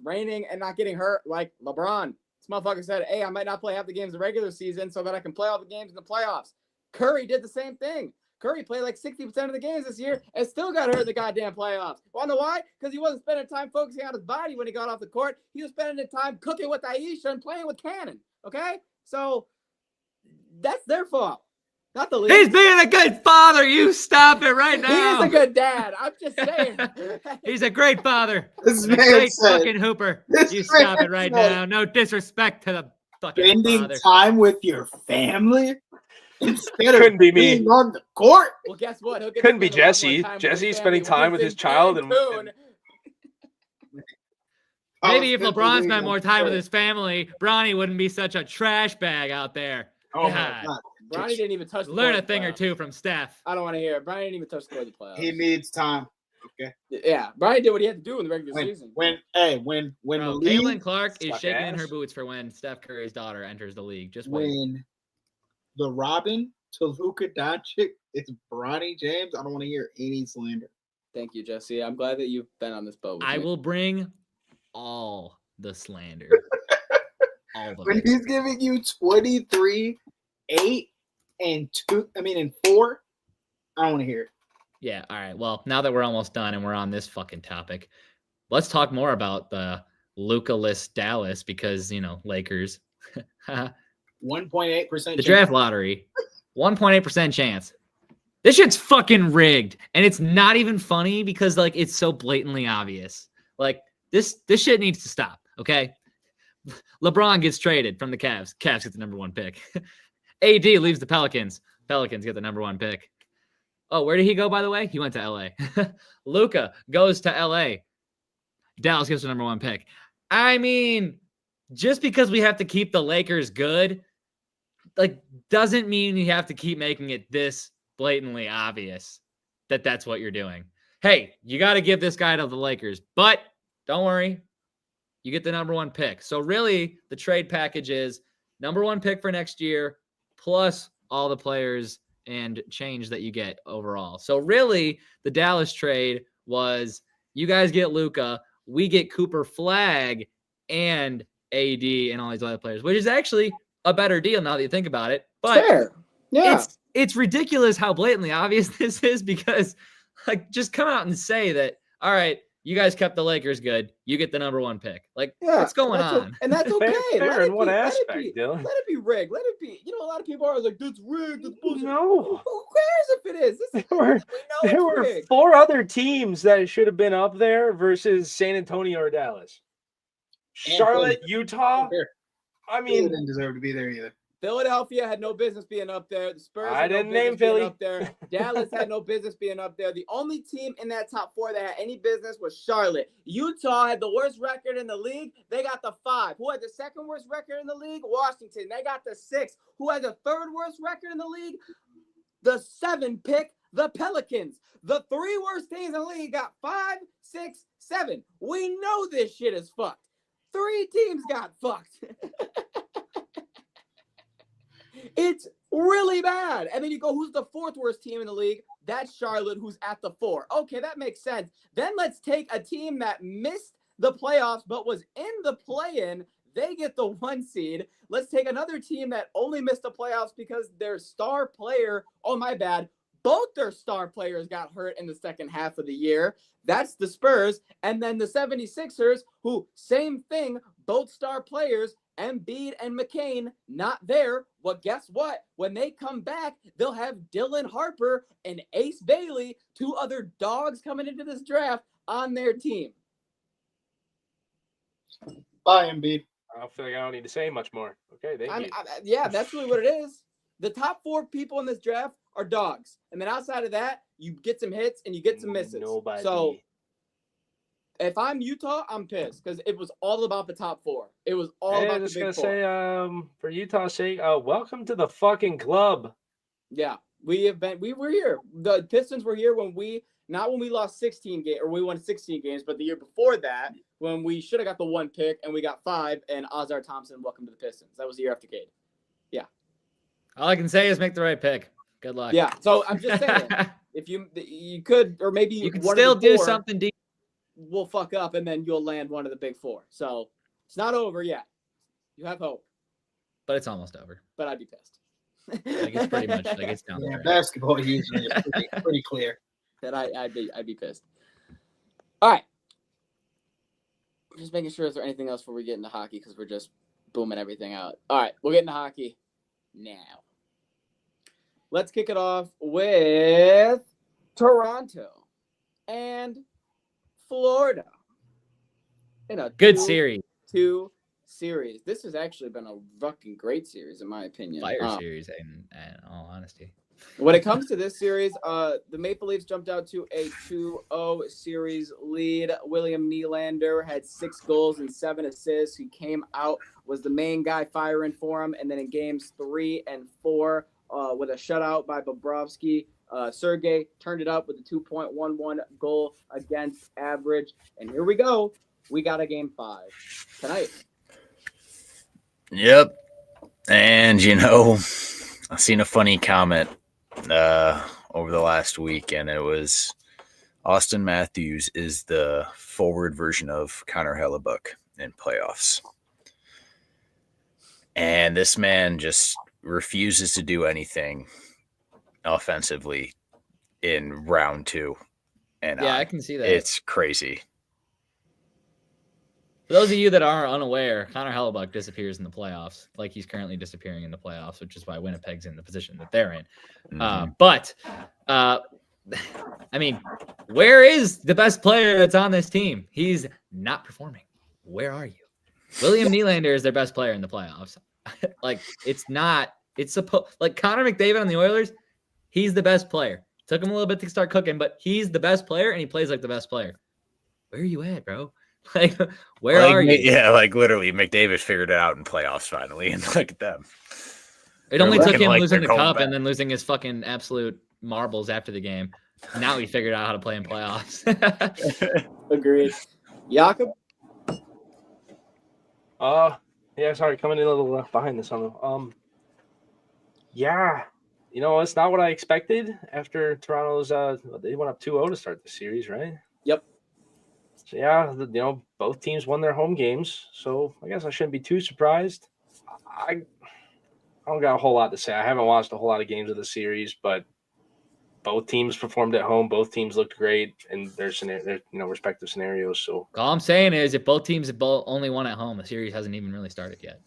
Speaker 1: training and not getting hurt, like LeBron. This motherfucker said, hey, I might not play half the games in the regular season so that I can play all the games in the playoffs. Curry did the same thing. Curry played like 60% of the games this year and still got hurt in the goddamn playoffs. Wanna know why? Because he wasn't spending time focusing on his body when he got off the court. He was spending the time cooking with Aisha and playing with Cannon. Okay? So that's their fault. Not the league.
Speaker 4: He's being a good father. You stop it right now.
Speaker 1: He is a good dad. I'm just saying.
Speaker 4: He's a great father.
Speaker 5: This
Speaker 4: A
Speaker 5: man
Speaker 4: great
Speaker 5: said-
Speaker 4: fucking hooper.
Speaker 5: this
Speaker 4: You stop
Speaker 5: man
Speaker 4: it right
Speaker 5: said-
Speaker 4: now. No disrespect to the fucking
Speaker 5: Spending
Speaker 4: father.
Speaker 5: time with your family instead of
Speaker 11: Couldn't be me.
Speaker 5: being on the court.
Speaker 1: Well, guess what? He'll get
Speaker 11: Couldn't
Speaker 1: to
Speaker 11: be
Speaker 1: spend a lot more
Speaker 11: Jesse.
Speaker 1: time with
Speaker 11: Jesse
Speaker 1: his
Speaker 11: spending
Speaker 1: family
Speaker 11: time
Speaker 1: when
Speaker 11: with
Speaker 1: he's
Speaker 11: his child
Speaker 1: in
Speaker 11: and-
Speaker 1: Cancun.
Speaker 4: Maybe if
Speaker 5: I was
Speaker 4: LeBron
Speaker 5: thinking
Speaker 4: spent more time with
Speaker 5: first.
Speaker 4: his family, Bronny wouldn't be such a trash bag out there.
Speaker 5: Oh my
Speaker 4: God.
Speaker 5: God.
Speaker 1: Bronny didn't even touch the
Speaker 4: Learn
Speaker 1: court
Speaker 4: a
Speaker 1: in the
Speaker 4: thing or
Speaker 1: playoffs.
Speaker 4: two from Steph.
Speaker 1: I don't want to hear it. Bronny didn't even touch the court in the playoffs.
Speaker 5: He needs time. Okay.
Speaker 1: Yeah, Bronny did what he had to do in the regular season.
Speaker 5: When the
Speaker 4: Bro,
Speaker 5: league,
Speaker 4: Caitlin Clark is
Speaker 11: Suck
Speaker 4: shaking in
Speaker 11: ass.
Speaker 4: her boots for when Steph Curry's daughter enters the league. Just wait.
Speaker 5: when the Robin to Luka Doncic is Bronny James, I don't want to hear any slander.
Speaker 1: Thank you, Jesse. I'm glad that you've been on this boat with
Speaker 4: I
Speaker 1: me.
Speaker 4: will bring all the slander. All of
Speaker 5: When
Speaker 4: it.
Speaker 5: he's giving you 23, 8, and 2, and 4, I don't want to hear it.
Speaker 4: Yeah, all right. Well, now that we're almost done and we're on this fucking topic, let's talk more about the Luka-less Dallas because, Lakers.
Speaker 5: 1.8%.
Speaker 4: The draft lottery, 1.8% chance. This shit's fucking rigged. And it's not even funny because, it's so blatantly obvious. This shit needs to stop, okay? LeBron gets traded from the Cavs. Cavs get the number 1 pick. AD leaves the Pelicans. Pelicans get the number 1 pick. Oh, where did he go, by the way? He went to L.A. Luka goes to L.A. Dallas gets the number 1 pick. I mean, just because we have to keep the Lakers good, doesn't mean you have to keep making it this blatantly obvious that that's what you're doing. Hey, you got to give this guy to the Lakers, but don't worry. You get the number 1 pick. So really, the trade package is number 1 pick for next year, plus all the players and change that you get overall. So really, the Dallas trade was you guys get Luka, we get Cooper Flag and AD and all these other players, which is actually a better deal now that you think about it. But
Speaker 1: Fair. Yeah.
Speaker 4: it's ridiculous how blatantly obvious this is because just come out and say that, all right, You guys kept the Lakers good. You get the number 1 pick. Like,
Speaker 1: Yeah,
Speaker 4: what's going on?
Speaker 1: And that's okay.
Speaker 11: Fair in what aspect,
Speaker 1: Dylan? Let it be rigged. Let it be. A lot of people are like, "That's rigged. That's bullshit."
Speaker 11: No.
Speaker 1: Who cares if it is?
Speaker 11: There were
Speaker 1: rigged.
Speaker 11: 4 other teams that should have been up there versus San Antonio or Dallas. Charlotte, Utah. I mean,
Speaker 5: they didn't deserve to be there either.
Speaker 1: Philadelphia had no business being up there. The Spurs
Speaker 11: I
Speaker 1: had
Speaker 11: didn't
Speaker 1: no
Speaker 11: name
Speaker 1: business being
Speaker 11: Philly.
Speaker 1: up there. Dallas had no business being up there. The only team in that top 4 that had any business was Charlotte. Utah had the worst record in the league. They got the 5. Who had the second worst record in the league? Washington. They got the 6. Who had the third worst record in the league? The 7 pick, the Pelicans. The 3 worst teams in the league got 5, 6, 7. We know this shit is fucked. 3 teams got fucked. It's really bad. And then you go, who's the 4th worst team in the league? That's Charlotte, who's at the 4. Okay, that makes sense. Then let's take a team that missed the playoffs but was in the play-in. They get the 1 seed. Let's take another team that only missed the playoffs because their star player, both their star players got hurt in the second half of the year. That's the Spurs. And then the 76ers, who, same thing, both star players, Embiid and McCain, not there. Well, guess what? When they come back, they'll have Dylan Harper and Ace Bailey, 2 other dogs coming into this draft, on their team.
Speaker 5: Bye, Embiid.
Speaker 11: I feel like I don't need to say much more. Okay, thank you.
Speaker 1: Yeah, that's really what it is. The top 4 people in this draft are dogs. And then outside of that, you get some hits and you get some misses.
Speaker 11: Nobody.
Speaker 1: So if I'm Utah, I'm pissed because it was all about the top 4. It was all about the big 4.
Speaker 11: Just gonna say, for Utah's sake, welcome to the fucking club.
Speaker 1: Yeah, we were here. The Pistons were here not when we lost 16 games or we won 16 games, but the year before that when we should have got the 1 pick and we got 5 and Ozar Thompson, welcome to the Pistons. That was the year after Cade. Yeah.
Speaker 4: All I can say is make the right pick. Good luck.
Speaker 1: Yeah. So I'm just saying, if you could, or maybe
Speaker 4: you could
Speaker 1: one
Speaker 4: still
Speaker 1: of the
Speaker 4: do
Speaker 1: 4
Speaker 4: something deep.
Speaker 1: will fuck up and then you'll land one of the big 4. So it's not over yet. You have hope.
Speaker 4: But it's almost over.
Speaker 1: But I'd be pissed.
Speaker 4: Like it's pretty much like it's down
Speaker 5: Yeah,
Speaker 4: the
Speaker 5: basketball usually is pretty clear.
Speaker 1: That I'd be pissed. All right. I'm just making sure is there anything else before we get into hockey because we're just booming everything out. All right, we'll get into hockey now. Let's kick it off with Toronto and Florida in a
Speaker 4: good series.
Speaker 1: 2 series. This has actually been a fucking great series in my opinion.
Speaker 4: Fire series, in all honesty.
Speaker 1: When it comes to this series, the Maple Leafs jumped out to a 2-0 series lead. William Nylander had 6 goals and 7 assists. He came out, was the main guy firing for him. And then in games 3 and 4, with a shutout by Bobrovsky, Sergei turned it up with a 2.11 goal against average. And here we go. We got a game 5 tonight.
Speaker 12: Yep. And, I've seen a funny comment over the last week, and it was Austin Matthews is the forward version of Connor Hellebuck in playoffs. And this man just refuses to do anything offensively in round 2. And
Speaker 4: yeah, I can see that.
Speaker 12: It's crazy.
Speaker 4: For those of you that are unaware, Connor Hellebuck disappears in the playoffs, like he's currently disappearing in the playoffs, which is why Winnipeg's in the position that they're in. But where is the best player that's on this team? He's not performing. Where are you? William Nylander is their best player in the playoffs. Like Connor McDavid on the Oilers, he's the best player. Took him a little bit to start cooking, but he's the best player and he plays like the best player. Where are you at, bro? Like, where are you?
Speaker 12: Yeah, like literally, McDavid figured it out in playoffs finally, and look at them.
Speaker 4: It only took him losing the cup and then losing his fucking absolute marbles after the game. Now he figured out how to play in playoffs.
Speaker 1: Agreed. Jakob?
Speaker 11: Yeah, sorry, coming in a little behind this on. Yeah, it's not what I expected after Toronto's. They went up 2-0 to start the series, right?
Speaker 1: Yep.
Speaker 11: So yeah, both teams won their home games, so I guess I shouldn't be too surprised. I don't got a whole lot to say. I haven't watched a whole lot of games of the series, but both teams performed at home. Both teams looked great in their respective scenarios. So
Speaker 4: all I'm saying is, if both teams have only won at home, the series hasn't even really started yet.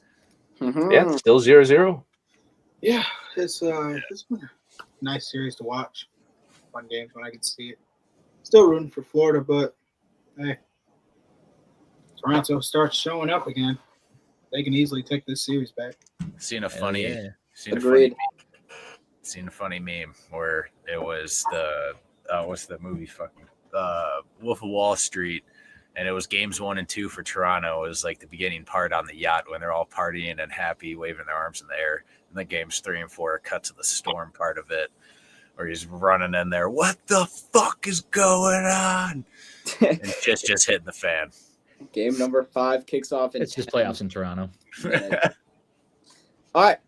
Speaker 11: Yeah, it's still 0-0.
Speaker 5: Yeah, it's been a nice series to watch. Fun games when I can see it. Still rooting for Florida, but hey, Toronto starts showing up again. They can easily take this series back.
Speaker 12: Seen a funny meme where it was the what's the movie fucking Wolf of Wall Street, and it was games 1 and 2 for Toronto. It was like the beginning part on the yacht when they're all partying and happy, waving their arms in the air. And then games 3 and 4 cut to the storm part of it, where he's running in there. What the fuck is going on? And just hitting the fan.
Speaker 1: Game number 5 kicks off.
Speaker 4: It's just playoffs in Toronto.
Speaker 1: All right.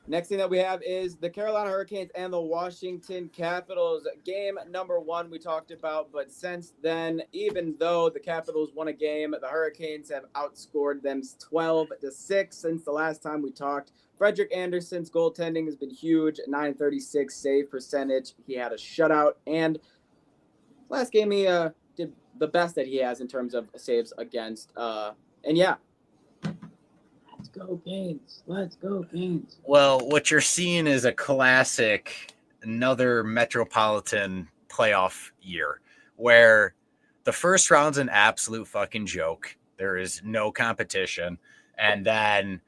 Speaker 1: Next thing that we have is the Carolina Hurricanes and the Washington Capitals. Game number 1 we talked about, but since then, even though the Capitals won a game, the Hurricanes have outscored them 12-6 since the last time we talked. Frederik Andersen's goaltending has been huge, 936 save percentage. He had a shutout, and last game he did the best that he has in terms of saves against. And yeah. Let's go, Bayz. Let's go, Bayz.
Speaker 12: Well, what you're seeing is a classic, another Metropolitan playoff year where the first round's an absolute fucking joke. There is no competition. And then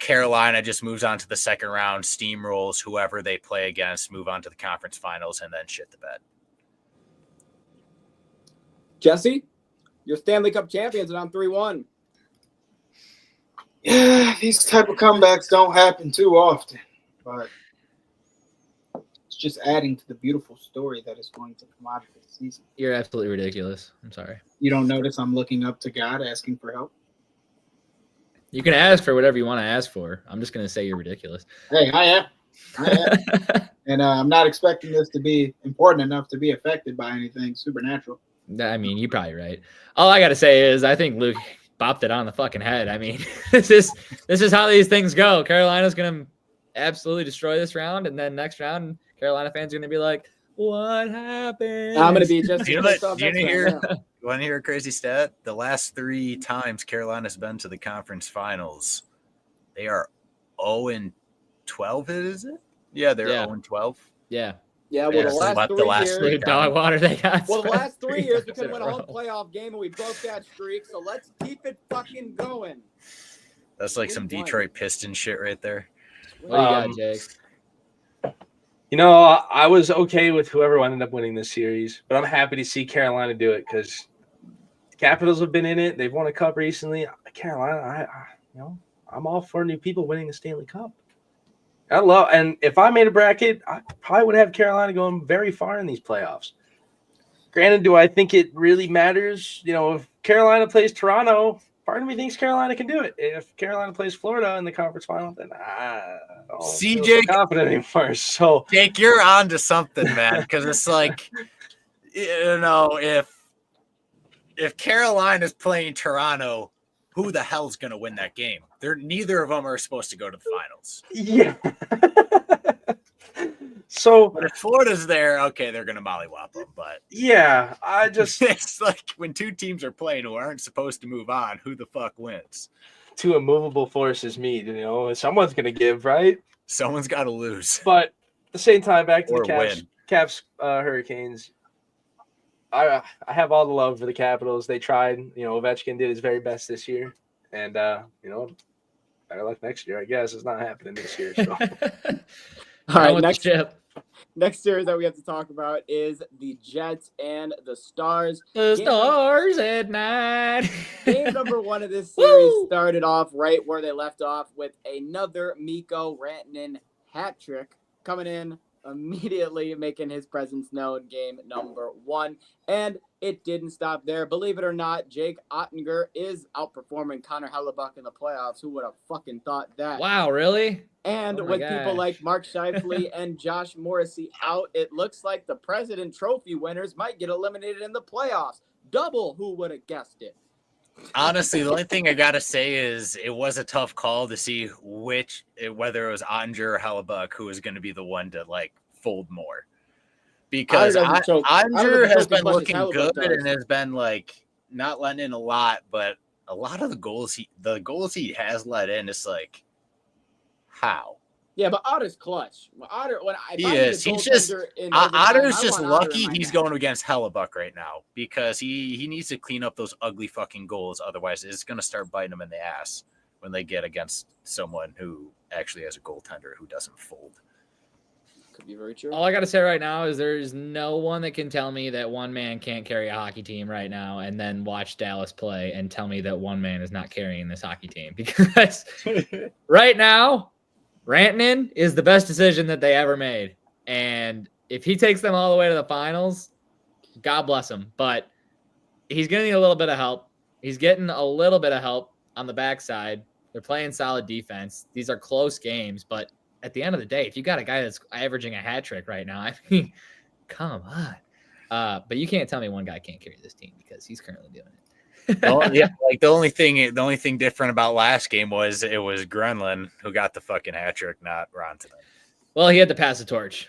Speaker 12: Carolina just moves on to the second round, steamrolls whoever they play against, move on to the conference finals, and then shit the bed.
Speaker 1: Jesse, your Stanley Cup champions are on 3-1.
Speaker 5: Yeah, these type of comebacks don't happen too often, but it's just adding to the beautiful story that is going to come out of this season.
Speaker 4: You're absolutely ridiculous. I'm sorry.
Speaker 5: You don't notice I'm looking up to God asking for help?
Speaker 4: You can ask for whatever you want to ask for. I'm just going to say you're ridiculous.
Speaker 5: Hey, I am. And I'm not expecting this to be important enough to be affected by anything supernatural.
Speaker 4: I mean, you're probably right. All I got to say is I think Luke bopped it on the fucking head. I mean, this is how these things go. Carolina's going to absolutely destroy this round, and then next round, Carolina fans are going to be like, what happened?
Speaker 1: I'm going to be just.
Speaker 12: You want to hear a crazy stat? The last 3 times Carolina's been to the conference finals, they are 0-12, is it? Yeah, they're 0-12.
Speaker 4: Yeah.
Speaker 1: Yeah, well, the last 3 years,
Speaker 4: dog water they got.
Speaker 1: Well, the last 3 years we couldn't win a home playoff game, and we broke that streak. So let's keep it fucking going.
Speaker 12: That's like some Detroit Pistons shit right there.
Speaker 4: What do you got, Jake?
Speaker 11: You know, I was okay with whoever ended up winning this series, but I'm happy to see Carolina do it because the Capitals have been in it. They've won a cup recently. Carolina, I'm all for new people winning the Stanley Cup. And if I made a bracket, I probably would have Carolina going very far in these playoffs. Granted, do I think it really matters? You know, if Carolina plays Toronto, part of me thinks Carolina can do it. If Carolina plays Florida in the conference final, then I don't feel so confident anymore. So,
Speaker 12: Jake, you're on to something, man, because it's like, you know, if Carolina's playing Toronto, who the hell's going to win that game? Neither of them are supposed to go to the finals.
Speaker 11: Yeah. So,
Speaker 12: but if Florida's there, okay, they're going to mollywop them. But
Speaker 11: yeah,
Speaker 12: it's like when 2 teams are playing who aren't supposed to move on, who the fuck wins?
Speaker 11: 2 immovable forces meet. You know, someone's going to give, right?
Speaker 12: Someone's got to lose.
Speaker 11: But at the same time, back to
Speaker 12: or
Speaker 11: the Caps Hurricanes. I have all the love for the Capitals. They tried. You know, Ovechkin did his very best this year, and you know, better luck next year. I guess it's not happening this year. So,
Speaker 1: all right, next series that we have to talk about is the Jets and the Stars.
Speaker 4: The Stars at night.
Speaker 1: Game number 1 of this series started off right where they left off with another Mikko Rantanen hat trick coming in immediately, making his presence known. Game number 1, and it didn't stop there. Believe it or not, Jake Oettinger is outperforming Connor Hellebuyck in the playoffs. Who would have fucking thought that?
Speaker 4: Wow, really?
Speaker 1: And with people like Mark Scheifele and Josh Morrissey out, it looks like the President Trophy winners might get eliminated in the playoffs. Double, who would have guessed it?
Speaker 12: Honestly, the only thing I gotta say is it was a tough call to see whether it was Oettinger or Hellebuyck who was going to be the one to like fold more. because Andre has been looking good
Speaker 1: does.
Speaker 12: and has been like not letting in a lot, but a lot of the goals he has let in is like how.
Speaker 1: Yeah, but Otter's clutch.
Speaker 12: He is. He's just Otter's just lucky he's going against Hellebuck right now because he needs to clean up those ugly fucking goals. Otherwise, it's going to start biting him in the ass when they get against someone who actually has a goaltender who doesn't fold.
Speaker 1: Could be very true.
Speaker 4: All I got to say right now is there's no one that can tell me that one man can't carry a hockey team right now and then watch Dallas play and tell me that one man is not carrying this hockey team because right now, Rantanen is the best decision that they ever made. And if he takes them all the way to the finals, God bless him. But he's going to need a little bit of help. He's getting a little bit of help on the backside. They're playing solid defense. These are close games. But at the end of the day, if you got a guy that's averaging a hat trick right now, I mean, come on. But you can't tell me one guy can't carry this team because he's currently doing it.
Speaker 12: Well, yeah, like the only thing different about last game was it was Grenlin who got the fucking hat trick, not Rantanen.
Speaker 4: Well, he had to pass the torch.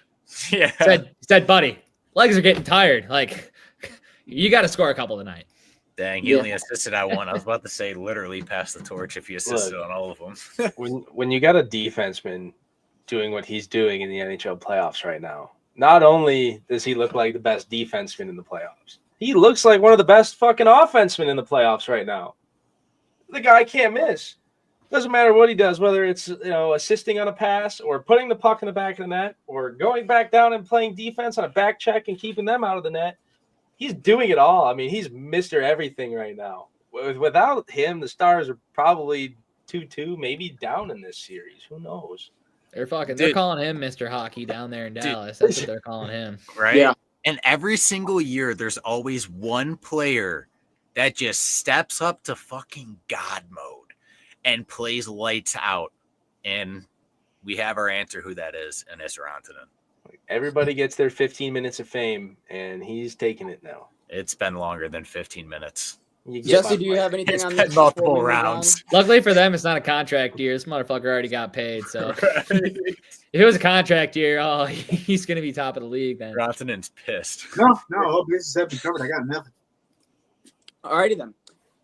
Speaker 12: Yeah,
Speaker 4: he said, buddy, legs are getting tired. Like, you got to score a couple tonight.
Speaker 12: Dang, he only assisted on one. I was about to say literally pass the torch if he assisted on all of them.
Speaker 11: when you got a defenseman doing what he's doing in the NHL playoffs right now, not only does he look like the best defenseman in the playoffs, he looks like one of the best fucking offensemen in the playoffs right now. The guy can't miss. Doesn't matter what he does, whether it's assisting on a pass or putting the puck in the back of the net or going back down and playing defense on a back check and keeping them out of the net. He's doing it all. I mean, he's Mr. Everything right now. Without him, the Stars are probably 2-2, maybe down in this series. Who knows?
Speaker 4: They're calling him Mr. Hockey down there in Dallas. That's what they're calling him.
Speaker 12: Right? Yeah. And every single year, there's always one player that just steps up to fucking God mode and plays lights out. And we have our answer who that is, and it's Rantanen.
Speaker 11: Everybody gets their 15 minutes of fame, and he's taking it now.
Speaker 12: It's been longer than 15 minminutes.
Speaker 1: Jesse, do you have anything on this?
Speaker 12: Multiple rounds.
Speaker 4: Luckily for them, it's not a contract year. This motherfucker already got paid. So if it was a contract year, he's going to be top of the league then.
Speaker 12: Rantanen's pissed.
Speaker 5: No, all bases have been covered. I got nothing.
Speaker 1: Alrighty then.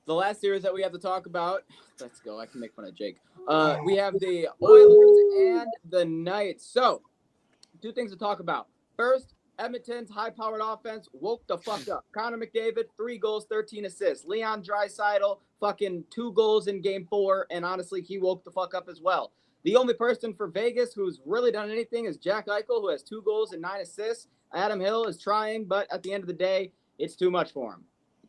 Speaker 1: The last series that we have to talk about. Let's go. I can make fun of Jake. We have the Oilers and the Knights. So, two things to talk about. First, Edmonton's high-powered offense woke the fuck up. Connor McDavid, 3 goals, 13 assists. Leon Draisaitl, fucking 2 goals in Game 4, and honestly, he woke the fuck up as well. The only person for Vegas who's really done anything is Jack Eichel, who has 2 goals and 9 assists. Adam Hill is trying, but at the end of the day, it's too much for him.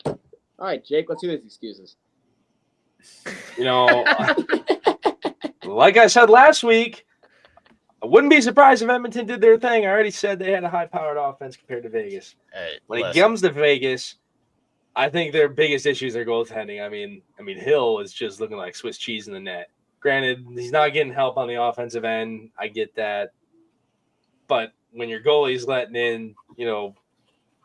Speaker 1: All right, Jake, let's do these excuses.
Speaker 11: Like I said last week, I wouldn't be surprised if Edmonton did their thing. I already said they had a high-powered offense compared to Vegas. When it comes to Vegas, I think their biggest issue is their goaltending. I mean, Hill is just looking like Swiss cheese in the net. Granted, he's not getting help on the offensive end. I get that. But when your goalie's letting in,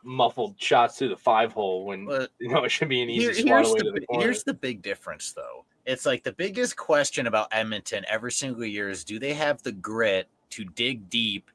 Speaker 11: muffled shots through the 5-hole when it should be an easy swat away to the corner.
Speaker 12: Here's the big difference, though. It's like the biggest question about Edmonton every single year is, do they have the grit to dig deep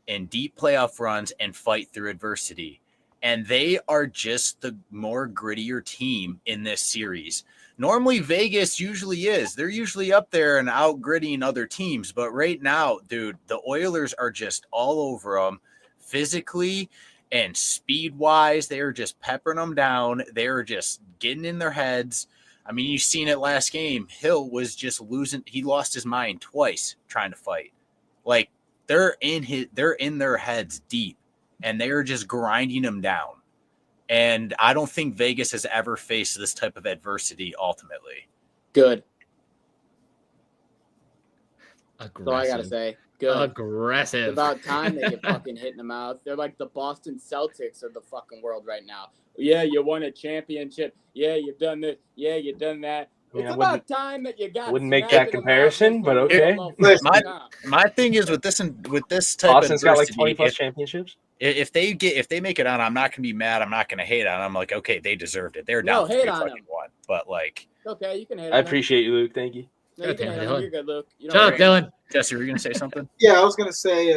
Speaker 12: in deep playoff runs and fight through adversity? And they are just the more grittier team in this series. Normally, Vegas usually is. They're usually up there and out grittying other teams. But right now, dude, the Oilers are just all over them physically and speed-wise. They are just peppering them down. They are just getting in their heads. I mean, you've seen it last game. Hill was just losing. He lost his mind twice trying to fight. Like, they're in their heads deep, and they are just grinding them down. And I don't think Vegas has ever faced this type of adversity ultimately.
Speaker 1: Good.
Speaker 4: Aggressive.
Speaker 1: So I got to say, good.
Speaker 4: Aggressive.
Speaker 1: It's about time they get fucking hit in the mouth. They're like the Boston Celtics of the fucking world right now. Yeah, you won a championship. Yeah, you've done this. Yeah, you've done that. It's about time that you got.
Speaker 11: Wouldn't make that comparison, but okay.
Speaker 12: My thing is with this type
Speaker 11: Boston's
Speaker 12: of
Speaker 11: got like 20+ championships.
Speaker 12: If they make it on, I'm not gonna be mad. I'm not gonna hate on them. I'm like, okay, they deserved it. They're down 3-1. But like,
Speaker 1: okay, you can hate.
Speaker 11: I appreciate you, Luke. Thank you.
Speaker 1: No, you can hate. You're good, Luke.
Speaker 4: Shut up, Dylan.
Speaker 12: Jesse, were you gonna say something?
Speaker 5: Yeah, I was gonna say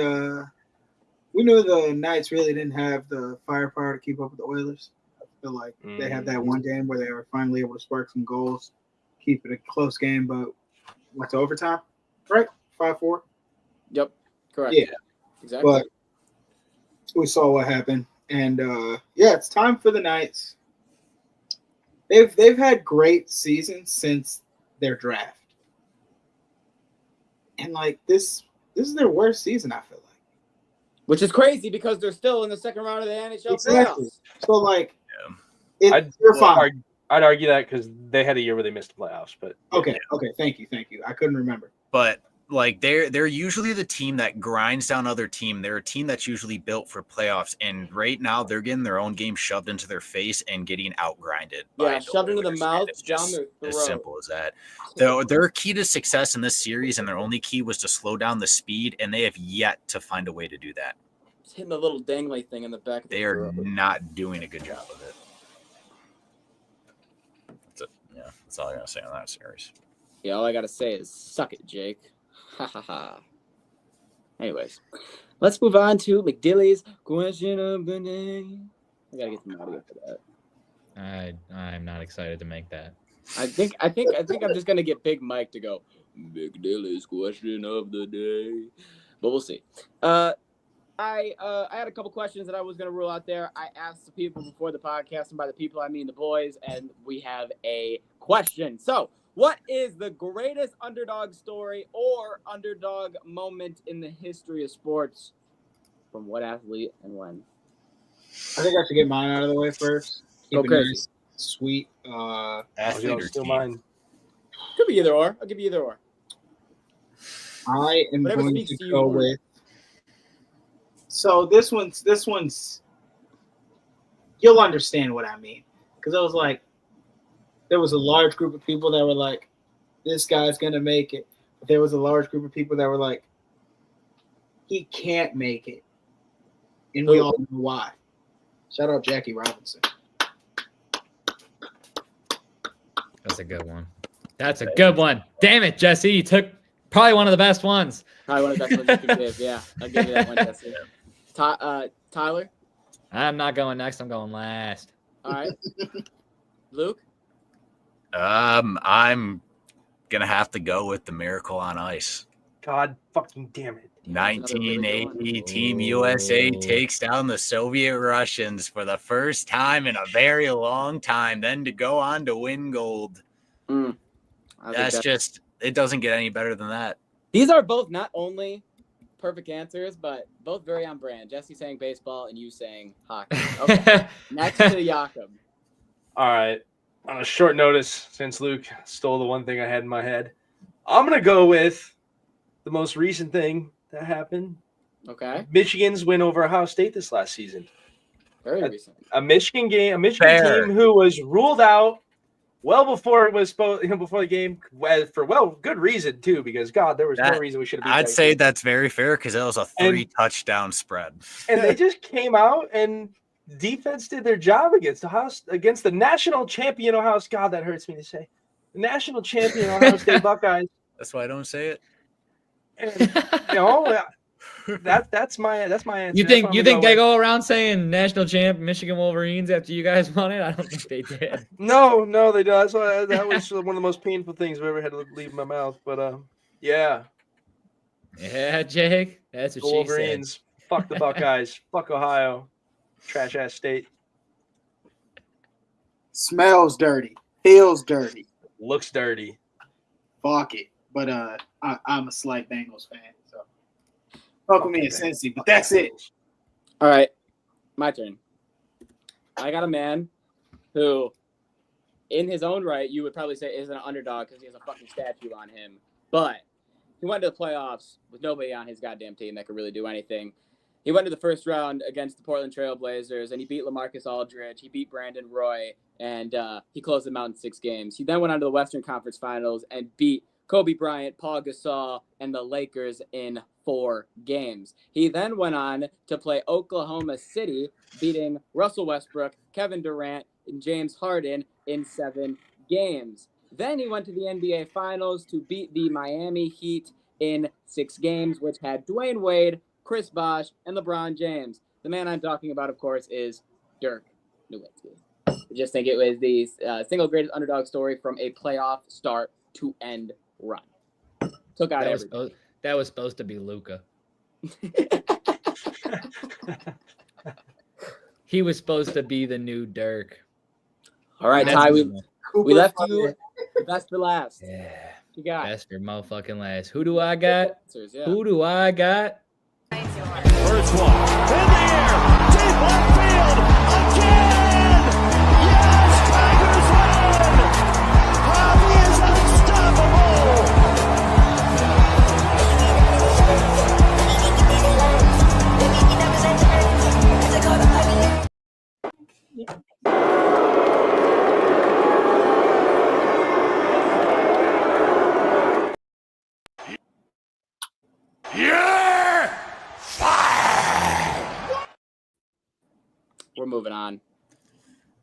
Speaker 5: we knew the Knights really didn't have the firepower to keep up with the Oilers. I feel like they had that one game where they were finally able to spark some goals, keep it a close game, but went to overtime, right? 5-4.
Speaker 1: Yep, correct.
Speaker 5: Yeah,
Speaker 1: exactly.
Speaker 5: But we saw what happened, and it's time for the Knights. They've had great seasons since their draft, and like this is their worst season. I feel like.
Speaker 1: Which is crazy because they're still in the second round of the NHL
Speaker 5: Exactly.
Speaker 1: playoffs.
Speaker 5: So, like,
Speaker 11: I'd
Speaker 5: fine.
Speaker 11: I'd argue that because they had a year where they missed the playoffs. But
Speaker 5: okay, thank you. I couldn't remember.
Speaker 12: But like they're usually the team that grinds down other team. They're a team that's usually built for playoffs, and right now they're getting their own game shoved into their face and getting outgrinded.
Speaker 1: Yeah, shoved into the mouth, down their throat.
Speaker 12: As simple as that. Their key to success in this series, and their only key was to slow down the speed, and they have yet to find a way to do that.
Speaker 1: It's hitting the little dangly thing in the back.
Speaker 12: They are not doing a good job of it. That's all I gotta say on that series.
Speaker 1: Yeah, all I gotta say is suck it, Jake. Ha ha ha. Anyways, let's move on to McDilly's question of the day. I gotta get some audio for that.
Speaker 4: I'm not excited to make that.
Speaker 1: I think I'm just gonna get Big Mike to go McDilly's question of the day, but we'll see. I had a couple questions that I was gonna rule out there. I asked the people before the podcast, and by the people I mean the boys, and we have a question. So, what is the greatest underdog story or underdog moment in the history of sports? From what athlete and when?
Speaker 5: I think I should get mine out of the way first. Keep it nice, sweet.
Speaker 12: Athlete or
Speaker 11: still
Speaker 12: team?
Speaker 11: mine.
Speaker 1: Could be either or. I'll give you either or.
Speaker 5: I am
Speaker 1: Whatever
Speaker 5: going
Speaker 1: speaks
Speaker 5: to
Speaker 1: to you
Speaker 5: go
Speaker 1: more.
Speaker 5: with. So this one's. You'll understand what I mean, because I was like, there was a large group of people that were like, this guy's gonna make it. But there was a large group of people that were like, he can't make it, and we all know why. Shout out Jackie Robinson.
Speaker 4: That's a good one. That's a good one. Damn it, Jesse. You took probably one of the best ones.
Speaker 1: Probably one of the best ones you can give. Yeah, I'll give you that one, Jesse. Tyler?
Speaker 4: I'm not going next. I'm going last.
Speaker 1: All right. Luke?
Speaker 12: I'm gonna have to go with the Miracle on Ice.
Speaker 11: God fucking damn it.
Speaker 12: 1980 Team USA takes down the Soviet Russians for the first time in a very long time, then to go on to win gold. That's just, it doesn't get any better than that.
Speaker 1: These are both not only perfect answers, but both very on brand. Jesse saying baseball and you saying hockey. Okay. Next to Jakob.
Speaker 11: All right. On a short notice, since Luke stole the one thing I had in my head, I'm going to go with the most recent thing that happened.
Speaker 1: Okay.
Speaker 11: Michigan's win over Ohio State this last season.
Speaker 1: Very recent.
Speaker 11: A Michigan team who was ruled out well before it was supposed, before the game, for good reason too, because God, there was no reason we should have.
Speaker 12: I'd say that's very fair because that was a 3-touchdown spread,
Speaker 11: and they just came out and defense did their job against the national champion Ohio State. God, that hurts me to say, the national champion Ohio State Buckeyes.
Speaker 12: That's why I don't say it.
Speaker 11: And, that's my answer.
Speaker 4: You think they go around saying national champ Michigan Wolverines after you guys won it? I don't think they did.
Speaker 11: No, they don't. That was one of the most painful things I've ever had to leave my mouth. But yeah,
Speaker 4: Jake, that's what
Speaker 11: Wolverines.
Speaker 4: She said.
Speaker 11: Fuck the Buckeyes. Fuck Ohio. Trash ass state.
Speaker 5: Smells dirty. Feels dirty.
Speaker 11: Looks dirty.
Speaker 5: Fuck it. But I'm a slight Bengals fan, so fuck with me in Cincy. But that's it.
Speaker 1: All right, my turn. I got a man who, in his own right, you would probably say is an underdog because he has a fucking statue on him. But he went to the playoffs with nobody on his goddamn team that could really do anything. He went to the first round against the Portland Trail Blazers, and he beat LaMarcus Aldridge. He beat Brandon Roy, and he closed them out in 6 games. He then went on to the Western Conference Finals and beat Kobe Bryant, Paul Gasol, and the Lakers in 4 games. He then went on to play Oklahoma City, beating Russell Westbrook, Kevin Durant, and James Harden in 7 games. Then he went to the NBA Finals to beat the Miami Heat in 6 games, which had Dwayne Wade, Chris Bosh, and LeBron James. The man I'm talking about, of course, is Dirk Nowitzki. I just think it was the single greatest underdog story from a playoff start to end run. Took out everybody.
Speaker 4: That was supposed to be Luka. He was supposed to be the new Dirk.
Speaker 1: All right, Ty, we left you best for last.
Speaker 4: Yeah.
Speaker 1: You got
Speaker 4: best for motherfucking last. Who do I got?
Speaker 1: Yeah.
Speaker 4: Who do I got?
Speaker 9: First one in the air, deep left field again. Yes, Tigers win. Jarvy is unstoppable.
Speaker 1: You're fired. We're moving on.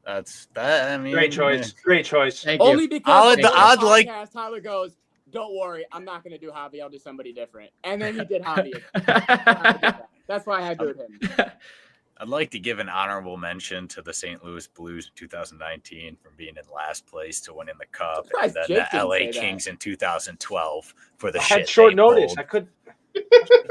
Speaker 12: That's that. I mean,
Speaker 11: great choice. Great choice.
Speaker 1: Only because
Speaker 12: I'd like.
Speaker 1: Tyler goes, "Don't worry, I'm not going to do Javi. I'll do somebody different." And then he did Javi. That's why I had to do him.
Speaker 12: I'd like to give an honorable mention to the St. Louis Blues in 2019 from being in last place to winning the Cup, and then the LA Kings in 2012 for the
Speaker 11: I
Speaker 12: shit.
Speaker 11: had short notice.
Speaker 12: Pulled.